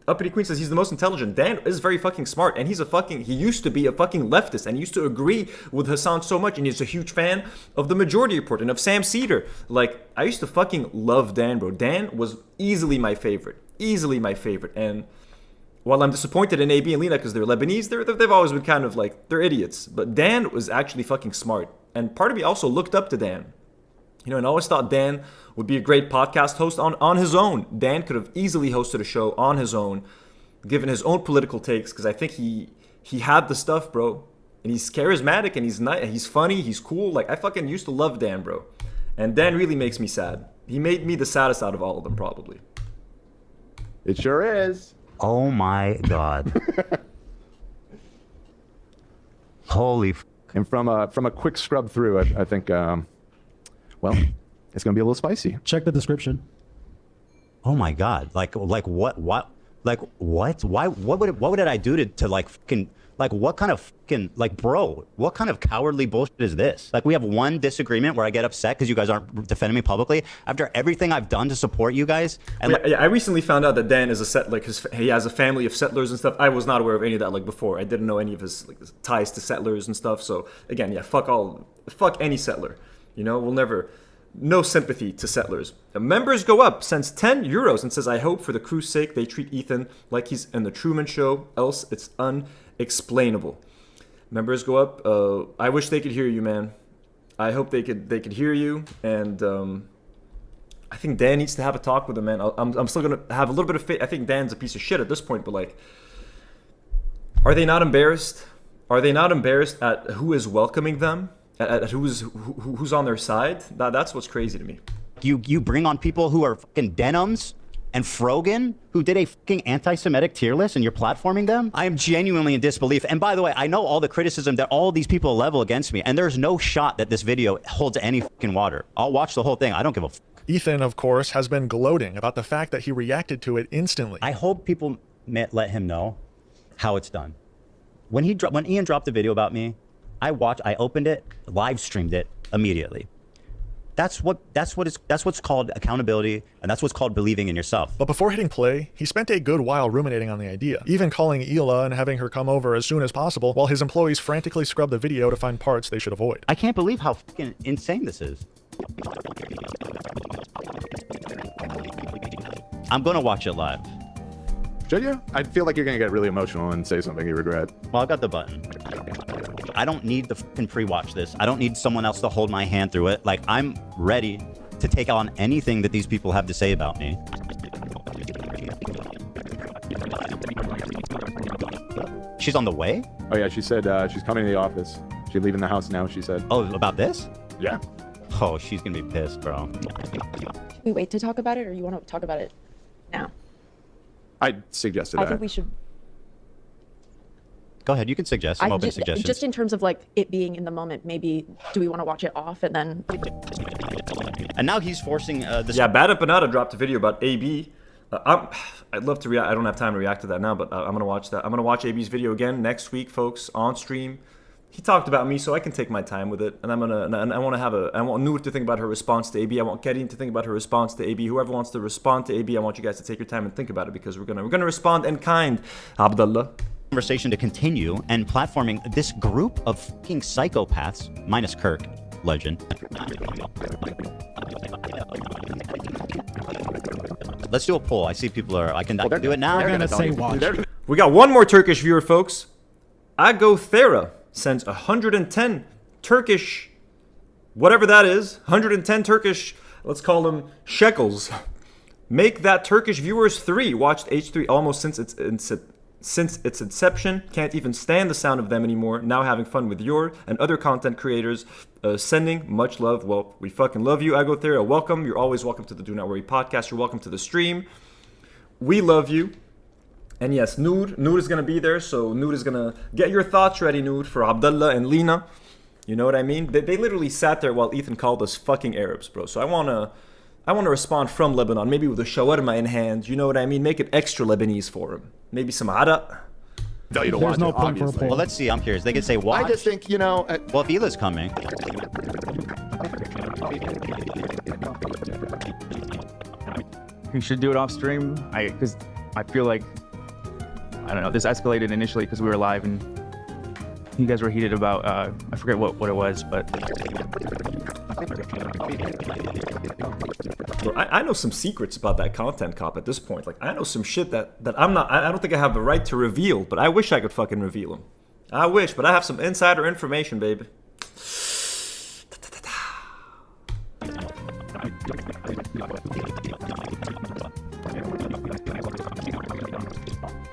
S2: Uppity Queen says he's the most intelligent. Dan is very fucking smart, and he used to be a fucking leftist, and he used to agree with Hassan so much, and he's a huge fan of the Majority Report and of Sam Cedar. Like, I used to fucking love Dan, bro. Dan was easily my favorite. And while I'm disappointed in AB and Lena because they're Lebanese, they've always been kind of like, they're idiots. But Dan was actually fucking smart. And part of me also looked up to Dan. You know, and I always thought Dan would be a great podcast host on his own. Dan could have easily hosted a show on his own, given his own political takes, because I think he had the stuff, bro. And he's charismatic, and he's nice, he's funny, he's cool. Like, I fucking used to love Dan, bro. And Dan really makes me sad. He made me the saddest out of all of them, probably.
S13: It sure is.
S3: Oh my God. Holy f.
S13: And from a quick scrub through, I think, well, it's gonna be a little spicy.
S14: Check the description.
S3: Oh my God! Like what? Why? What would I do to like fucking like what kind of fucking like bro? What kind of cowardly bullshit is this? Like we have one disagreement where I get upset because you guys aren't defending me publicly after everything I've done to support you guys. And
S2: yeah, I recently found out that Dan is he has a family of settlers and stuff. I was not aware of any of that like before. I didn't know any of his like ties to settlers and stuff. So again, yeah, fuck any settler. You know, no sympathy to settlers. The members go up, sends 10 euros and says, I hope for the crew's sake they treat Ethan like he's in the Truman Show, else it's unexplainable. Members go up, I wish they could hear you, man. I hope they could hear you, and I think Dan needs to have a talk with him, man. I'm still going to have a little bit of faith. I think Dan's a piece of shit at this point, but like, are they not embarrassed? Are they not embarrassed at who is welcoming them? At who's on their side? That's what's crazy to me.
S3: You bring on people who are fucking denims and Frogan, who did a fucking anti-Semitic tier list, and you're platforming them? I am genuinely in disbelief. And by the way, I know all the criticism that all these people level against me, and there's no shot that this video holds any fucking water. I'll watch the whole thing. I don't give a fuck.
S6: Ethan, of course, has been gloating about the fact that he reacted to it instantly.
S3: I hope people let him know how it's done. When Ian dropped the video about me, I opened it, live streamed it immediately. That's what's called accountability, and that's what's called believing in yourself.
S6: But before hitting play, he spent a good while ruminating on the idea, even calling Hila and having her come over as soon as possible while his employees frantically scrub the video to find parts they should avoid.
S3: I can't believe how fucking insane this is. I'm gonna watch it live.
S13: Should you? I feel like you're gonna get really emotional and say something you regret.
S3: Well, I got the button. I don't need to fucking pre-watch this. I don't need someone else to hold my hand through it. Like, I'm ready to take on anything that these people have to say about me. She's on the way?
S13: Oh yeah, she said she's coming to the office. She's leaving the house now, she said.
S3: Oh, about this?
S13: Yeah.
S3: Oh, she's gonna be pissed, bro.
S12: Should we wait to talk about it, or you want to talk about it now?
S13: I suggested that.
S12: I think we should.
S3: Go ahead, you can suggest. I'm open to suggestions.
S12: Just in terms of like it being in the moment, maybe do we want to watch it off and then?
S3: And now he's forcing this.
S2: Yeah, Bad Empanada dropped a video about AB. I'd love to react. I don't have time to react to that now, but I'm gonna watch that. I'm gonna watch AB's video again next week, folks, on stream. He talked about me, so I can take my time with it, and I want Noor to think about her response to AB. I want Kerin to think about her response to AB. Whoever wants to respond to AB, I want you guys to take your time and think about it, because we're gonna respond in kind. Abdullah.
S3: Conversation to continue and platforming this group of fucking psychopaths, minus Kirk, legend. Let's do a poll. I see people are. I can do it now.
S2: They're gonna say watch. We got one more Turkish viewer, folks. Agothera sends 110 Turkish, whatever that is, 110 Turkish, let's call them shekels. Make that Turkish viewers 3. Watched H3 almost since its inception. Can't even stand the sound of them anymore. Now having fun with your and other content creators. Sending much love. Well, we fucking love you, Agothera. Welcome. You're always welcome to the Do Not Worry podcast. You're welcome to the stream. We love you. And yes, Noor is going to be there, so Noor is going to get your thoughts ready, Noor, for Abdullah and Lena. You know what I mean? They literally sat there while Ethan called us fucking Arabs, bro. So I want to respond from Lebanon, maybe with a shawarma in hand. You know what I mean? Make it extra Lebanese for him. Maybe some arak.
S13: Tell you to
S14: There's
S13: watch
S14: no
S13: it,
S14: point for a
S13: obviously.
S3: Well, let's see. I'm curious. They could say watch.
S13: I just think, you know...
S3: well, if Hila's coming.
S17: You should do it off stream. Because I feel like, I don't know, this escalated initially because we were live and you guys were heated about, I forget what it was, but.
S2: Bro, I know some secrets about that content cop at this point. Like, I know some shit that I don't think I have the right to reveal, but I wish I could fucking reveal them. I wish, but I have some insider information, baby.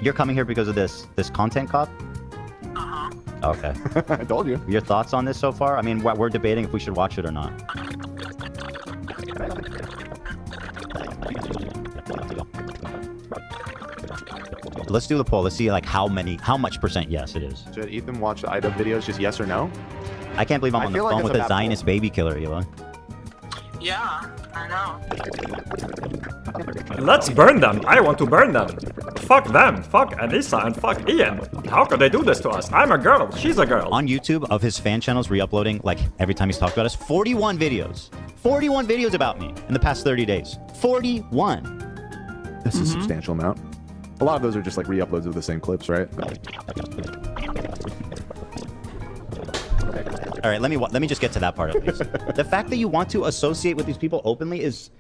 S3: You're coming here because of this content cop? Okay.
S13: I told you.
S3: Your thoughts on this so far? I mean, we're debating if we should watch it or not. Let's do the poll. Let's see like how much percent yes it is.
S13: Should Ethan watch the iDubbbz videos, just yes or no?
S3: I can't believe I'm on the phone with a Zionist baby killer, Hila.
S10: Yeah, I know.
S2: Let's burn them. I want to burn them. Fuck them. Fuck Anissa and fuck Ian. How could they do this to us? I'm a girl. She's a girl.
S3: On YouTube, of his fan channels re-uploading, like every time he's talked about us, 41 videos. 41 videos about me in the past 30 days. 41.
S13: This is a substantial amount. A lot of those are just like re-uploads of the same clips, right?
S3: All right, let me just get to that part at least. The fact that you want to associate with these people openly is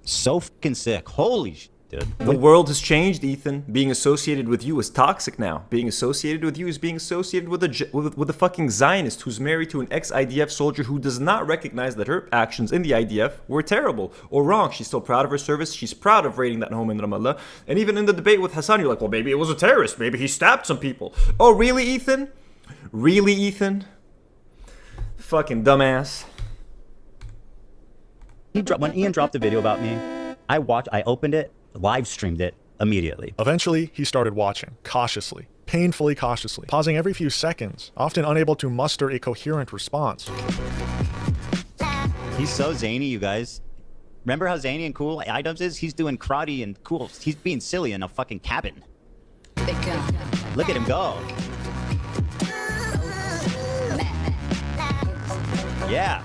S3: so fucking sick. Holy shit, dude.
S2: The world has changed, Ethan. Being associated with you is toxic now. Being associated with you is being associated with a fucking Zionist who's married to an ex-IDF soldier who does not recognize that her actions in the IDF were terrible or wrong. She's still proud of her service. She's proud of raiding that home in Ramallah. And even in the debate with Hassan, you're like, well, maybe it was a terrorist. Maybe he stabbed some people. Oh, really, Ethan? Really, Ethan? Fucking dumbass.
S3: When Ian dropped the video about me, I opened it, live streamed it immediately.
S6: Eventually, he started watching, cautiously, painfully cautiously, pausing every few seconds, often unable to muster a coherent response.
S3: He's so zany, you guys. Remember how zany and cool iDubbbz is? He's doing karate and cool. He's being silly in a fucking cabin. Look at him go. Yeah.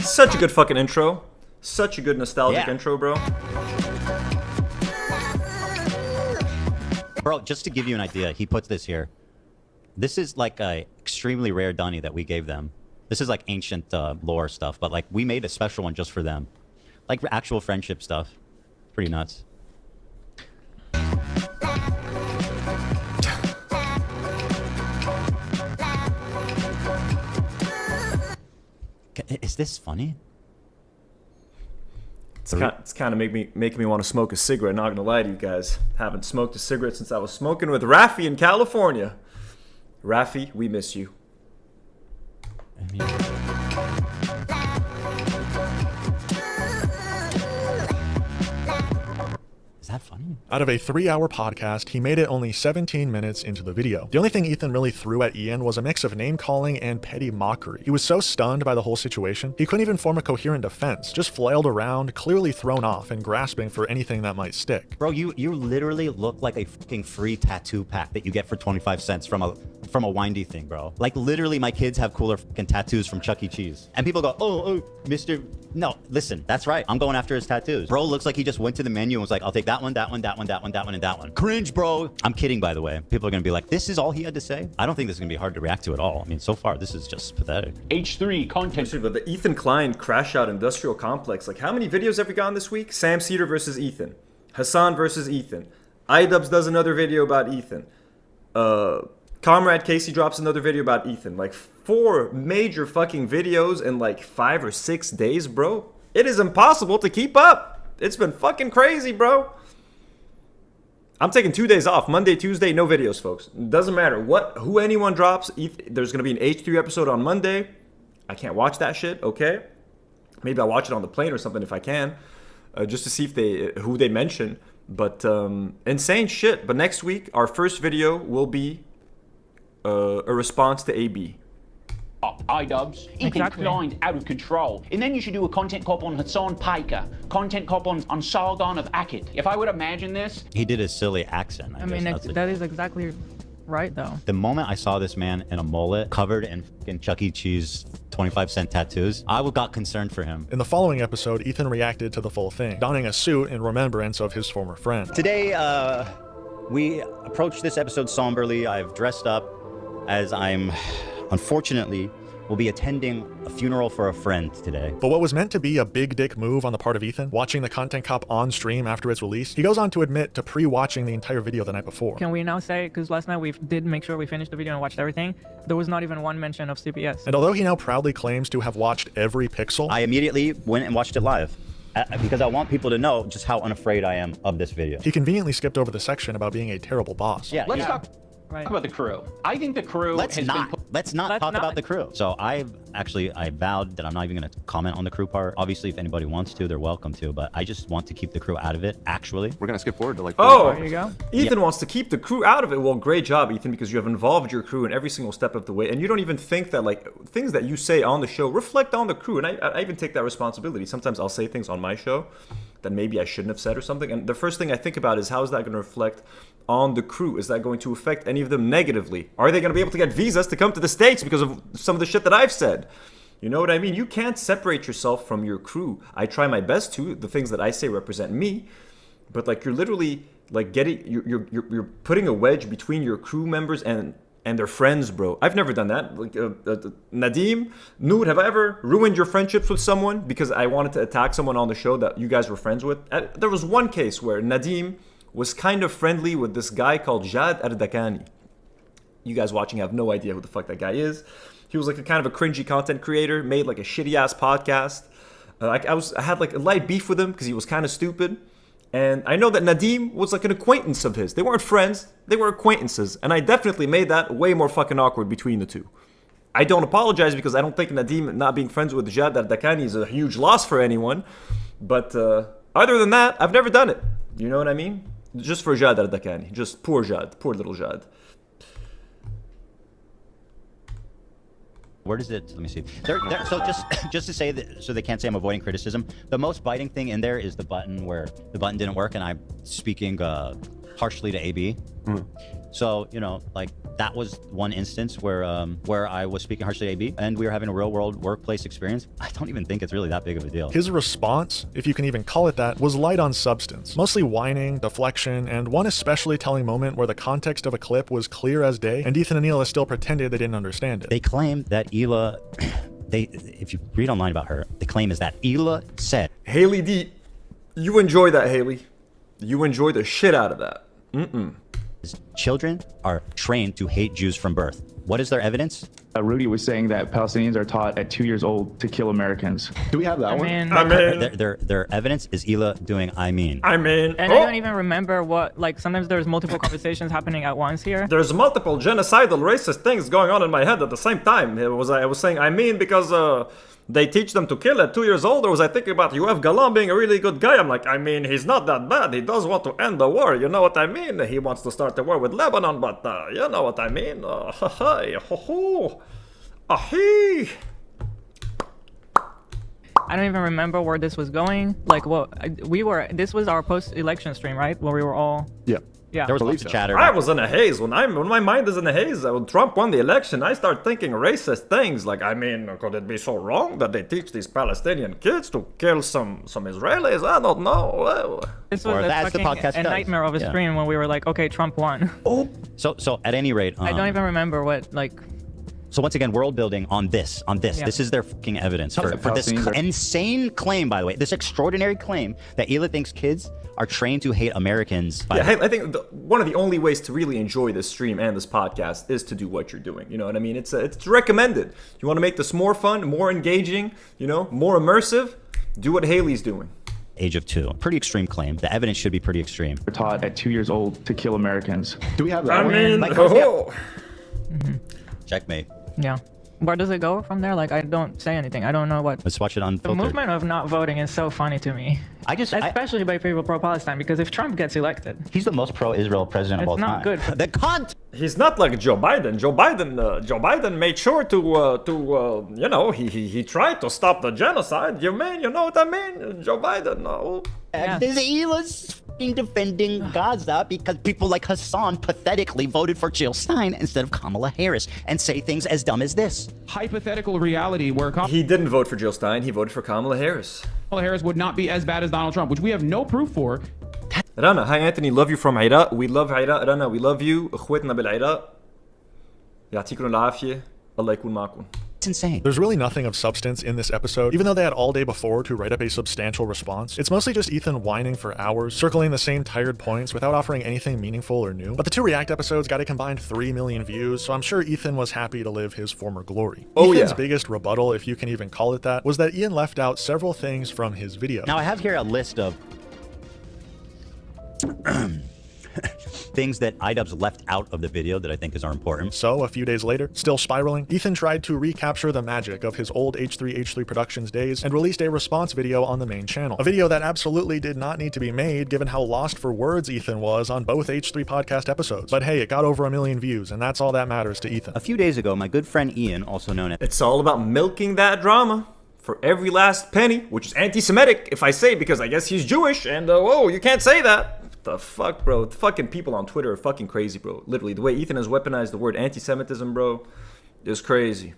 S2: Such a good fucking intro. Such a good nostalgic intro, bro.
S3: Bro, just to give you an idea, he puts this here. This is like a extremely rare dunny that we gave them. This is like ancient lore stuff, but like we made a special one just for them. Like actual friendship stuff. Pretty nuts. Is this funny?
S2: It's kind of making me want to smoke a cigarette. Not gonna lie to you guys, haven't smoked a cigarette since I was smoking with Rafi in California. Rafi, we miss you.
S3: Is that funny?
S6: Out of a 3-hour podcast, he made it only 17 minutes into the video. The only thing Ethan really threw at Ian was a mix of name-calling and petty mockery. He was so stunned by the whole situation, he couldn't even form a coherent defense, just flailed around, clearly thrown off and grasping for anything that might stick.
S3: Bro, you literally look like a fucking free tattoo pack that you get for 25 cents from a windy thing, bro. Like literally my kids have cooler fucking tattoos from Chuck E. Cheese. And people go, oh, Mr. No, listen, that's right. I'm going after his tattoos. Bro looks like he just went to the menu and was like, I'll take that one, that one, that one, that one, that one, and that one. Cringe, bro. I'm kidding, by the way. People are gonna be like, this is all he had to say? I don't think this is gonna be hard to react to at all. I mean, so far, this is just pathetic.
S5: H3 content.
S2: But the Ethan Klein crash out industrial complex. Like, how many videos have we gotten this week? Sam Cedar versus Ethan. Hassan versus Ethan. iDubbbz does another video about Ethan. Comrade Casey drops another video about Ethan. Like 4 major fucking videos in like 5 or 6 days, bro. It is impossible to keep up. It's been fucking crazy, bro. I'm taking 2 days off. Monday, Tuesday, no videos, folks. Doesn't matter who anyone drops. There's gonna be an H3 episode on Monday. I can't watch that shit, okay? Maybe I'll watch it on the plane or something if I can, just to see who they mention. But insane shit. But next week, our first video will be a response to AB.
S5: iDubbbz. Ethan Klein's out of control. And then you should do a content cop on Hassan Piker. Content cop on Sargon of Akkad. If I would imagine this...
S3: He did his silly accent.
S7: I mean, that is exactly right, though.
S3: The moment I saw this man in a mullet covered in fucking Chuck E. Cheese 25-cent tattoos, I got concerned for him.
S6: In the following episode, Ethan reacted to the full thing, donning a suit in remembrance of his former friend.
S3: Today, we approach this episode somberly. I've dressed up as I'm, unfortunately, will be attending a funeral for a friend today.
S6: But what was meant to be a big dick move on the part of Ethan, watching the content cop on stream after its release, he goes on to admit to pre-watching the entire video the night before.
S7: Can we now say, because last night we did make sure we finished the video and watched everything, there was not even one mention of CPS.
S6: And although he now proudly claims to have watched every pixel,
S3: I immediately went and watched it live. Because I want people to know just how unafraid I am of this video.
S6: He conveniently skipped over the section about being a terrible boss.
S3: Yeah,
S5: Let's talk about the crew. I think the crew
S3: Let's not talk about the crew. So I vowed that I'm not even going to comment on the crew part. Obviously, if anybody wants to, they're welcome to, but I just want to keep the crew out of it, actually.
S13: We're going to skip forward to like...
S2: Oh,
S7: there you go.
S2: Ethan wants to keep the crew out of it. Well, great job, Ethan, because you have involved your crew in every single step of the way, and you don't even think that, like, things that you say on the show reflect on the crew, and I even take that responsibility. Sometimes I'll say things on my show that maybe I shouldn't have said or something, and the first thing I think about is how is that going to reflect on the crew? Is that going to affect any of them negatively? Are they going to be able to get visas to come to the States because of some of the shit that I've said? You know what I mean? You can't separate yourself from your crew. I try my best to. The things that I say represent me, but like you're literally like you're putting a wedge between your crew members and their friends, bro. I've never done that. Like Nadim, Noor, have I ever ruined your friendships with someone because I wanted to attack someone on the show that you guys were friends with? There was one case where Nadim was kind of friendly with this guy called Jad Ardakani. You guys watching have no idea who the fuck that guy is. He was like a kind of a cringy content creator, made like a shitty ass podcast. I had like a light beef with him because he was kind of stupid. And I know that Nadim was like an acquaintance of his. They weren't friends, they were acquaintances. And I definitely made that way more fucking awkward between the two. I don't apologize because I don't think Nadim not being friends with Jad Ardakani is a huge loss for anyone. But other than that, I've never done it. You know what I mean? Just for Jad Ardakani. Just poor Jad. Poor little Jad.
S3: Where does it? Let me see. So just to say that, so they can't say I'm avoiding criticism. The most biting thing in there is the button where the button didn't work, and I'm speaking harshly to AB. So you know, like that was one instance where I was speaking harshly to AB and we were having a real world workplace experience. I don't even think it's really that big of a deal.
S6: His response, if you can even call it that, was light on substance. Mostly whining, deflection, and one especially telling moment where the context of a clip was clear as day, and Ethan and Hila still pretended they didn't understand it.
S3: They claim that Hila, if you read online about her, the claim is that Hila said,
S2: Haley D, you enjoy that, Haley. You enjoy the shit out of that.
S3: Children are trained to hate Jews from birth. What is their evidence?
S17: Rudy was saying that Palestinians are taught at 2 years old to kill Americans.
S13: Do we have that one?
S3: Their evidence is Hila doing I mean.
S7: And I don't even remember what, like, sometimes there's multiple conversations happening at once here.
S2: There's multiple genocidal racist things going on in my head at the same time. I was saying I mean because they teach them to kill at 2 years old, or was I thinking about Yoav Galan being a really good guy? I'm like, I mean, he's not that bad. He does want to end the war, you know what I mean? He wants to start the war with Lebanon, but you know what I mean?
S7: I don't even remember where this was going. Like, this was our post-election stream, right? Where we were all... Yeah.
S3: There was lots of chatter.
S2: I was in a haze. When my mind is in a haze, when Trump won the election, I start thinking racist things. Like, I mean, could it be so wrong that they teach these Palestinian kids to kill some Israelis? I don't know.
S7: This was a nightmare of a stream when we were like, okay, Trump won.
S3: So at any rate,
S7: I don't even remember what, like...
S3: So once again, world building on this.
S7: Yeah.
S3: This is their fucking evidence for this insane claim, by the way, this extraordinary claim that Hila thinks kids are trained to hate Americans.
S2: I think one of the only ways to really enjoy this stream and this podcast is to do what you're doing. You know what I mean? It's recommended. You want to make this more fun, more engaging, you know, more immersive? Do what Haley's doing.
S3: Age of 2. Pretty extreme claim. The evidence should be pretty extreme.
S17: They're taught at 2 years old to kill Americans.
S13: Do we have that?
S3: Checkmate.
S7: Yeah. Where does it go from there? Like, I don't say anything. I don't know what...
S3: Let's watch it
S7: The
S3: unfiltered.
S7: movement of not voting is so funny to me. Especially by people pro-Palestine, because if Trump gets elected...
S3: He's the most pro-Israel president of all time.
S7: It's not good for...
S3: The cunt!
S2: He's not like Joe Biden. Joe Biden made sure to you know, he tried to stop the genocide. You know what I mean? Joe Biden, no.
S3: Hila's defending Gaza because people like Hassan pathetically voted for Jill Stein instead of Kamala Harris and say things as dumb as this.
S9: Hypothetical reality where
S2: he didn't vote for Jill Stein, he voted for Kamala Harris.
S9: Kamala Harris would not be as bad as Donald Trump, which we have no proof for.
S2: Rana, hi Anthony, love you from Iraq. We love Iraq. Rana, we love you. اخوتنا بالعراق. يعطيكم العافية. الله يكون معكم.
S3: It's insane.
S6: There's really nothing of substance in this episode, even though they had all day before to write up a substantial response. It's mostly just Ethan whining for hours, circling the same tired points without offering anything meaningful or new. But the 2 React episodes got a combined 3 million views, so I'm sure Ethan was happy to live his former glory. Ethan's biggest rebuttal, if you can even call it that, was that Ian left out several things from his video.
S3: Now I have here a list of things that iDubbbz left out of the video that I think are important.
S6: So, a few days later, still spiraling, Ethan tried to recapture the magic of his old H3 Productions days and released a response video on the main channel. A video that absolutely did not need to be made given how lost for words Ethan was on both H3 podcast episodes. But hey, it got over 1 million views, and that's all that matters to Ethan.
S3: A few days ago, my good friend Ian, also known as...
S2: It's all about milking that drama for every last penny, which is anti-Semitic, if I say, because I guess he's Jewish, and whoa, you can't say that. The fuck, bro? The fucking people on Twitter are fucking crazy, bro. Literally, the way Ethan has weaponized the word anti-Semitism, bro, is crazy.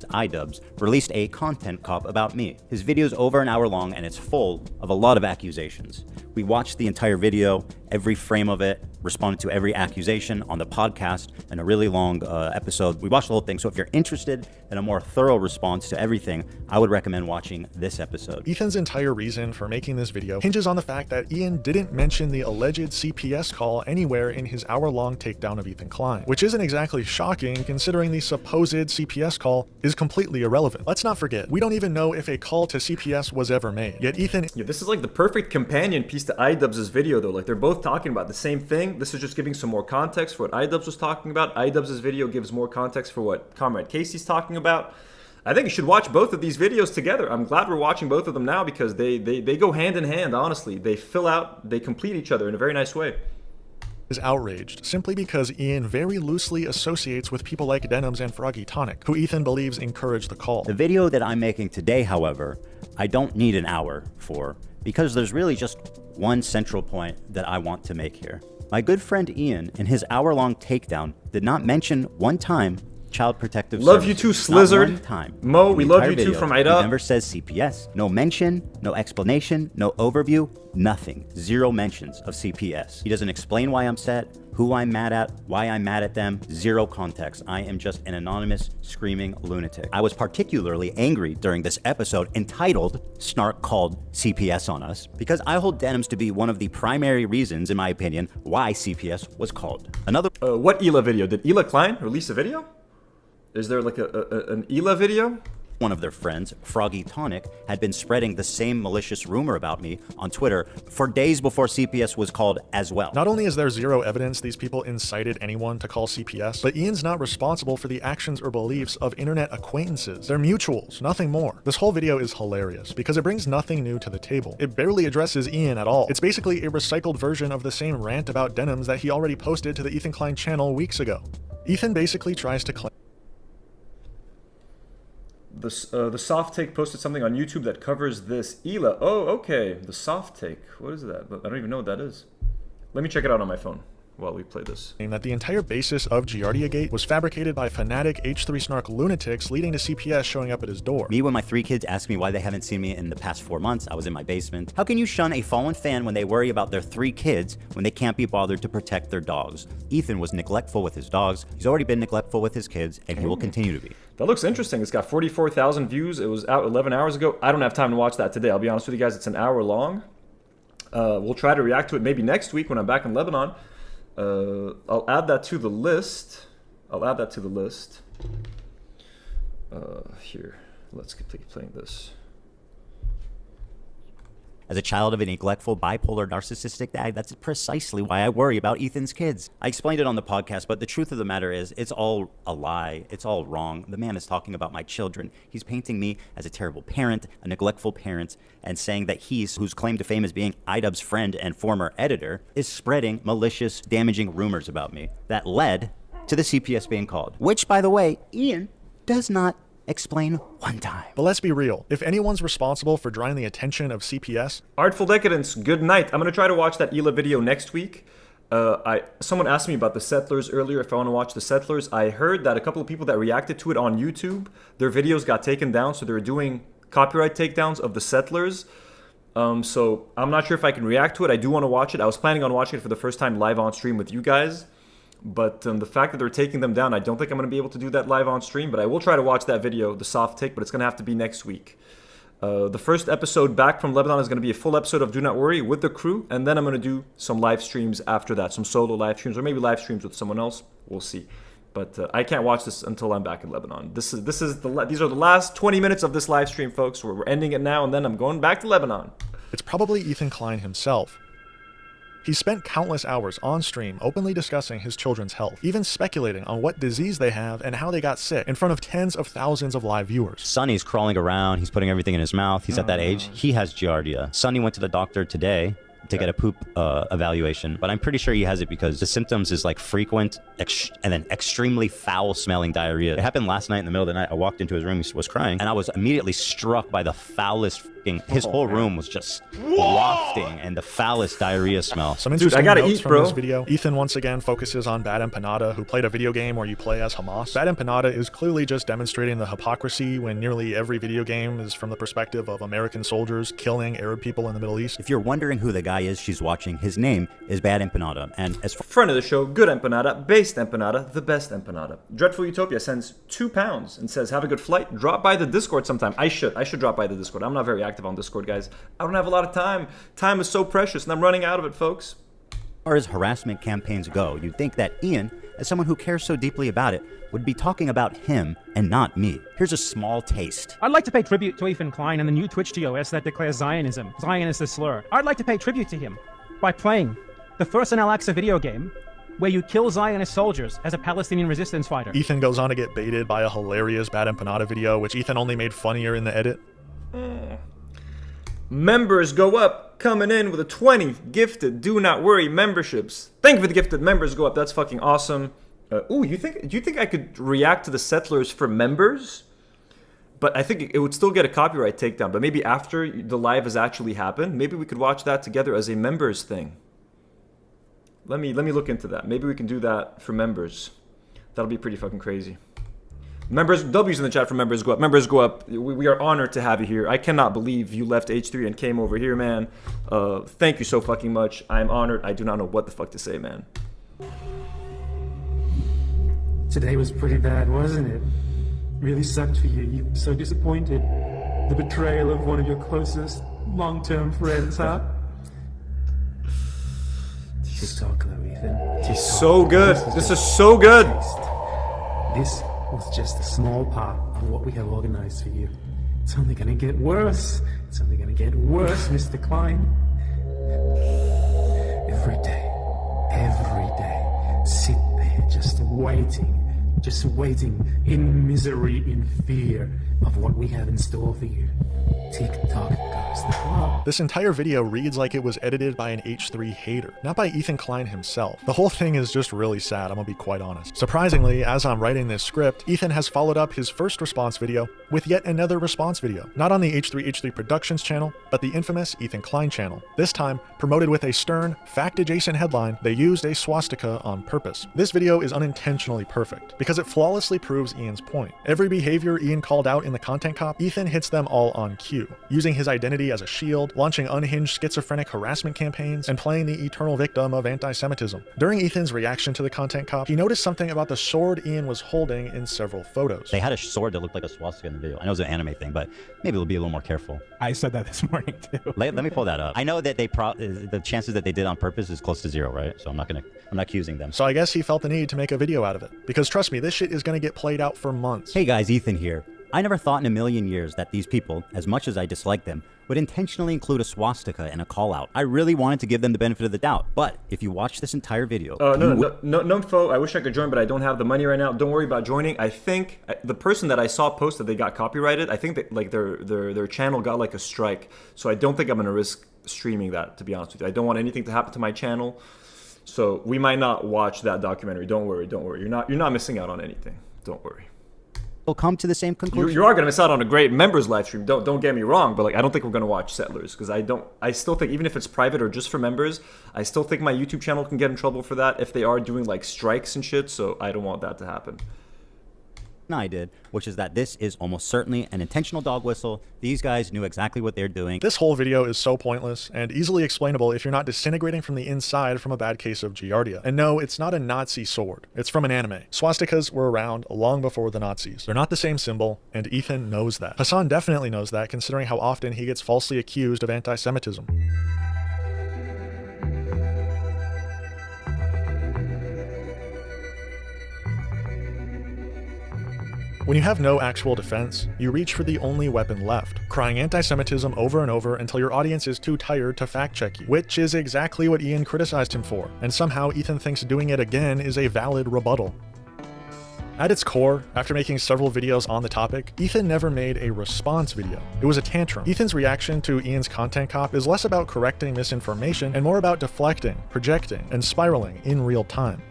S3: iDubbbz released a content cop about me. His video is over an hour long and it's full of a lot of accusations. We watched the entire video, every frame of it, responded to every accusation on the podcast in a really long episode. We watched the whole thing, so if you're interested in a more thorough response to everything, I would recommend watching this episode.
S6: Ethan's entire reason for making this video hinges on the fact that Ian didn't mention the alleged CPS call anywhere in his hour-long takedown of Ethan Klein, which isn't exactly shocking considering the supposed CPS call is completely irrelevant. Let's not forget, we don't even know if a call to CPS was ever made, yet Ethan...
S2: Yeah, this is like the perfect companion piece to iDubbbz's video though, like they're both talking about the same thing. This is just giving some more context for what iDubbbz was talking about. iDubbbz's video gives more context for what Comrade Casey's talking about. I think you should watch both of these videos together. I'm glad we're watching both of them now because they go hand in hand, honestly. They fill out, they complete each other in a very nice way.
S6: Is outraged simply because Ian very loosely associates with people like DNW and Froggy Tonic, who Ethan believes encouraged the call.
S3: The video that I'm making today, however, I don't need an hour for because there's really just one central point that I want to make here. My good friend Ian, in his hour-long takedown, did not mention one time Child Protective
S2: Love
S3: Services.
S2: you too,
S3: Not
S2: Slizzard.
S3: one time.
S2: Mo,
S3: In
S2: we
S3: the
S2: love
S3: entire
S2: you too
S3: video,
S2: from
S3: he
S2: iDubbbz.
S3: never says CPS. No mention, no explanation, no overview, nothing. 0 mentions of CPS. He doesn't explain why I'm set, who I'm mad at, why I'm mad at them. 0 context. I am just an anonymous, screaming lunatic. I was particularly angry during this episode entitled Snark Called CPS on Us because I hold denims to be one of the primary reasons, in my opinion, why CPS was called. Another.
S2: What Ela video? Did Ela Klein release a video? Is there like an Ela video?
S3: One of their friends, Froggy Tonic, had been spreading the same malicious rumor about me on Twitter for days before CPS was called as well.
S6: Not only is there 0 evidence these people incited anyone to call CPS, but Ian's not responsible for the actions or beliefs of internet acquaintances. They're mutuals, nothing more. This whole video is hilarious because it brings nothing new to the table. It barely addresses Ian at all. It's basically a recycled version of the same rant about denims that he already posted to the Ethan Klein channel weeks ago. Ethan basically tries to claim
S2: The soft take posted something on YouTube that covers this. Ela. Oh, okay. The soft take. What is that? I don't even know what that is. Let me check it out on my phone while we play this.
S6: that the entire basis of Giardia Gate was fabricated by fanatic H3 Snark lunatics, leading to CPS showing up at his door.
S3: Me when my 3 kids ask me why they haven't seen me in the past 4 months, I was in my basement. How can you shun a fallen fan when they worry about their 3 kids when they can't be bothered to protect their dogs? Ethan was neglectful with his dogs. He's already been neglectful with his kids, and he will continue to be.
S2: That looks interesting. It's got 44,000 views. It was out 11 hours ago. I don't have time to watch that today. I'll be honest with you guys. It's an hour long. We'll try to react to it maybe next week when I'm back in Lebanon. I'll add that to the list. Here, let's keep playing this.
S3: As a child of a neglectful, bipolar, narcissistic dad, that's precisely why I worry about Ethan's kids. I explained it on the podcast, but the truth of the matter is, it's all a lie. It's all wrong. The man is talking about my children. He's painting me as a terrible parent, a neglectful parent, and saying that he's, whose claim to fame as being iDubbbz's friend and former editor, is spreading malicious, damaging rumors about me that led to the CPS being called. Which, by the way, Ian does not explain one time.
S6: But let's be real. If anyone's responsible for drawing the attention of CPS...
S2: Artful Decadence, good night. I'm going to try to watch that Ela video next week. Someone asked me about the Settlers earlier, if I want to watch the Settlers. I heard that a couple of people that reacted to it on YouTube, their videos got taken down, so they're doing copyright takedowns of the Settlers. So I'm not sure if I can react to it. I do want to watch it. I was planning on watching it for the first time live on stream with you guys. But the fact that they're taking them down, I don't think I'm going to be able to do that live on stream. But I will try to watch that video, the soft take, but it's going to have to be next week. The first episode back from Lebanon is going to be a full episode of Do Not Worry with the crew. And then I'm going to do some live streams after that, some solo live streams, or maybe live streams with someone else. We'll see. But I can't watch this until I'm back in Lebanon. These are the last 20 minutes of this live stream, folks. We're ending it now, and then I'm going back to Lebanon.
S6: It's probably Ethan Klein himself. He spent countless hours on stream openly discussing his children's health, even speculating on what disease they have and how they got sick in front of tens of thousands of live viewers.
S3: Sonny's crawling around. He's putting everything in his mouth. He's at that age. He has Giardia. Sonny went to the doctor today to get a poop evaluation, but I'm pretty sure he has it because the symptoms is like frequent and then extremely foul-smelling diarrhea. It happened last night in the middle of the night. I walked into his room. He was crying, and I was immediately struck by the foulest. His whole room was just wafting and the foulest diarrhea smell.
S6: Some interesting notes from this video. Ethan once again focuses on Bad Empanada, who played a video game where you play as Hamas. Bad Empanada is clearly just demonstrating the hypocrisy when nearly every video game is from the perspective of American soldiers killing Arab people in the Middle East.
S3: If you're wondering who the guy is she's watching, his name is Bad Empanada. And as
S2: friend of the show, good empanada, based empanada, the best empanada. Dreadful Utopia sends £2 and says, have a good flight. Drop by the Discord sometime. I should drop by the Discord. I'm not very active on Discord, guys. I don't have a lot of time. Time is so precious, and I'm running out of it, folks.
S3: As far as harassment campaigns go, you'd think that Ian, as someone who cares so deeply about it, would be talking about him and not me. Here's a small taste.
S14: I'd like to pay tribute to Ethan Klein and the new Twitch TOS that declares Zionism. Zion is a slur. I'd like to pay tribute to him by playing the first in Al-Aqsa video game where you kill Zionist soldiers as a Palestinian resistance fighter.
S6: Ethan goes on to get baited by a hilarious Bad Empanada video, which Ethan only made funnier in the edit.
S2: Members go up, coming in with a 20 gifted Do Not Worry memberships. Thank you for the gifted members go up. That's fucking awesome. Do you think I could react to the Settlers for members? But I think it would still get a copyright takedown. But maybe after the live has actually happened, maybe we could watch that together as a members thing. Let me look into that. Maybe we can do that for members. That'll be pretty fucking crazy. Members, W's in the chat for members go up. Members go up. We are honored to have you here. I cannot believe you left H3 and came over here, man. Thank you so fucking much. I'm honored. I do not know what the fuck to say, man.
S1: Today was pretty bad, wasn't it? Really sucked for you. You were so disappointed. The betrayal of one of your closest long-term friends, huh? Just talk low, Ethan.
S2: He's so good. This is so good.
S1: This was just a small part of what we have organized for you. It's only gonna get worse. It's only gonna get worse, Mr. Klein. Every day, sit there just waiting in misery, in fear of what we have in store for you. Tick-tock goes the clock.
S6: This entire video reads like it was edited by an H3 hater, not by Ethan Klein himself. The whole thing is just really sad, I'm gonna be quite honest. Surprisingly, as I'm writing this script, Ethan has followed up his first response video with yet another response video. Not on the H3 Productions channel, but the infamous Ethan Klein channel. This time, promoted with a stern, fact-adjacent headline, they used a swastika on purpose. This video is unintentionally perfect, because it flawlessly proves Ian's point. Every behavior Ian called out in the content cop, Ethan hits them all on cue, using his identity as a shield, launching unhinged schizophrenic harassment campaigns, and playing the eternal victim of anti-Semitism. During Ethan's reaction to the content cop, he noticed something about the sword Ian was holding in several photos.
S3: They had a sword that looked like a swastika in the video. I know it was an anime thing, but maybe we'll be a little more careful.
S14: I said that this morning too.
S3: Let me pull that up. I know that the chances that they did on purpose is close to 0, right? So I'm not accusing them.
S6: So I guess he felt the need to make a video out of it. Because trust me, this shit is gonna get played out for months.
S3: Hey guys, Ethan here. I never thought in a million years that these people, as much as I dislike them, would intentionally include a swastika in a call-out. I really wanted to give them the benefit of the doubt. But if you watch this entire video...
S2: No info. I wish I could join, but I don't have the money right now. Don't worry about joining. I think the person that I saw post that they got copyrighted, I think that like their channel got like a strike. So I don't think I'm gonna risk streaming that, to be honest with you. I don't want anything to happen to my channel. So we might not watch that documentary. Don't worry. You're not missing out on anything. Don't worry.
S3: Will come to the same conclusion.
S2: You are gonna miss out on a great members live stream. Don't get me wrong, but like I don't think we're gonna watch Settlers because I still think even if it's private or just for members, I still think my YouTube channel can get in trouble for that if they are doing like strikes and shit. So I don't want that to happen.
S3: I did, which is that this is almost certainly an intentional dog whistle. These guys knew exactly what they're doing.
S6: This whole video is so pointless and easily explainable if you're not disintegrating from the inside from a bad case of Giardia. And no, it's not a Nazi sword. It's from an anime. Swastikas were around long before the Nazis. They're not the same symbol, and Ethan knows that. Hassan definitely knows that, considering how often he gets falsely accused of anti-Semitism. When you have no actual defense, you reach for the only weapon left, crying anti-Semitism over and over until your audience is too tired to fact-check you, which is exactly what Ian criticized him for, and somehow Ethan thinks doing it again is a valid rebuttal. At its core, after making several videos on the topic, Ethan never made a response video. It was a tantrum. Ethan's reaction to Ian's content cop is less about correcting misinformation and more about deflecting, projecting, and spiraling in real time.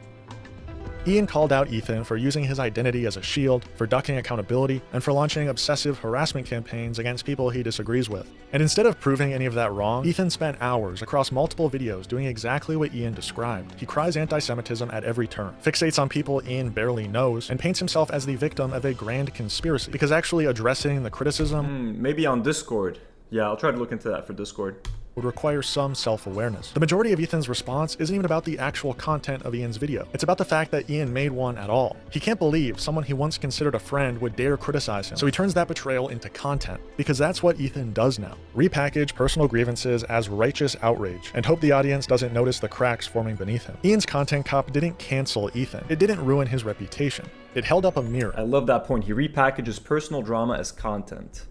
S6: Ian called out Ethan for using his identity as a shield, for ducking accountability, and for launching obsessive harassment campaigns against people he disagrees with. And instead of proving any of that wrong, Ethan spent hours across multiple videos doing exactly what Ian described. He cries anti-Semitism at every turn, fixates on people Ian barely knows, and paints himself as the victim of a grand conspiracy, because actually addressing the criticism...
S2: maybe on Discord. Yeah, I'll try to look into that for Discord.
S6: Would require some self-awareness. The majority of Ethan's response isn't even about the actual content of Ian's video. It's about the fact that Ian made one at all. He can't believe someone he once considered a friend would dare criticize him, so he turns that betrayal into content, because that's what Ethan does now. Repackage personal grievances as righteous outrage, and hope the audience doesn't notice the cracks forming beneath him. Ian's content cop didn't cancel Ethan. It didn't ruin his reputation. It held up a mirror.
S2: I love that point. He repackages personal drama as content.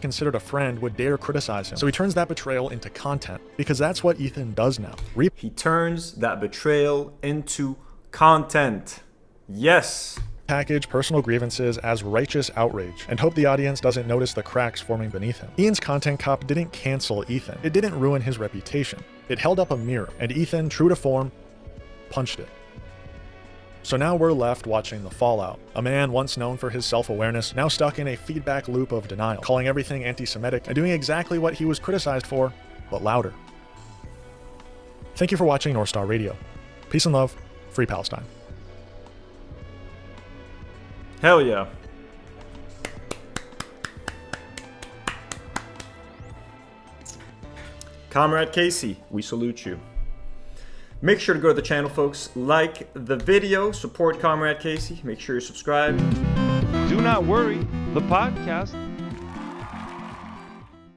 S6: Considered a friend would dare criticize him, so he turns that betrayal into content, because that's what Ethan does now.
S2: He turns that betrayal into content. Yes.
S6: Package personal grievances as righteous outrage, and hope the audience doesn't notice the cracks forming beneath him. Ian's content cop didn't cancel Ethan. It didn't ruin his reputation. It held up a mirror, and Ethan, true to form, punched it. So now we're left watching the fallout. A man once known for his self-awareness, now stuck in a feedback loop of denial, calling everything anti-Semitic and doing exactly what he was criticized for, but louder. Thank you for watching North Star Radio. Peace and love. Free Palestine.
S2: Hell yeah. Comrade Casey, we salute you. Make sure to go to the channel, folks. Like the video, support Comrade Casey. Make sure you subscribe.
S4: Do not worry, the podcast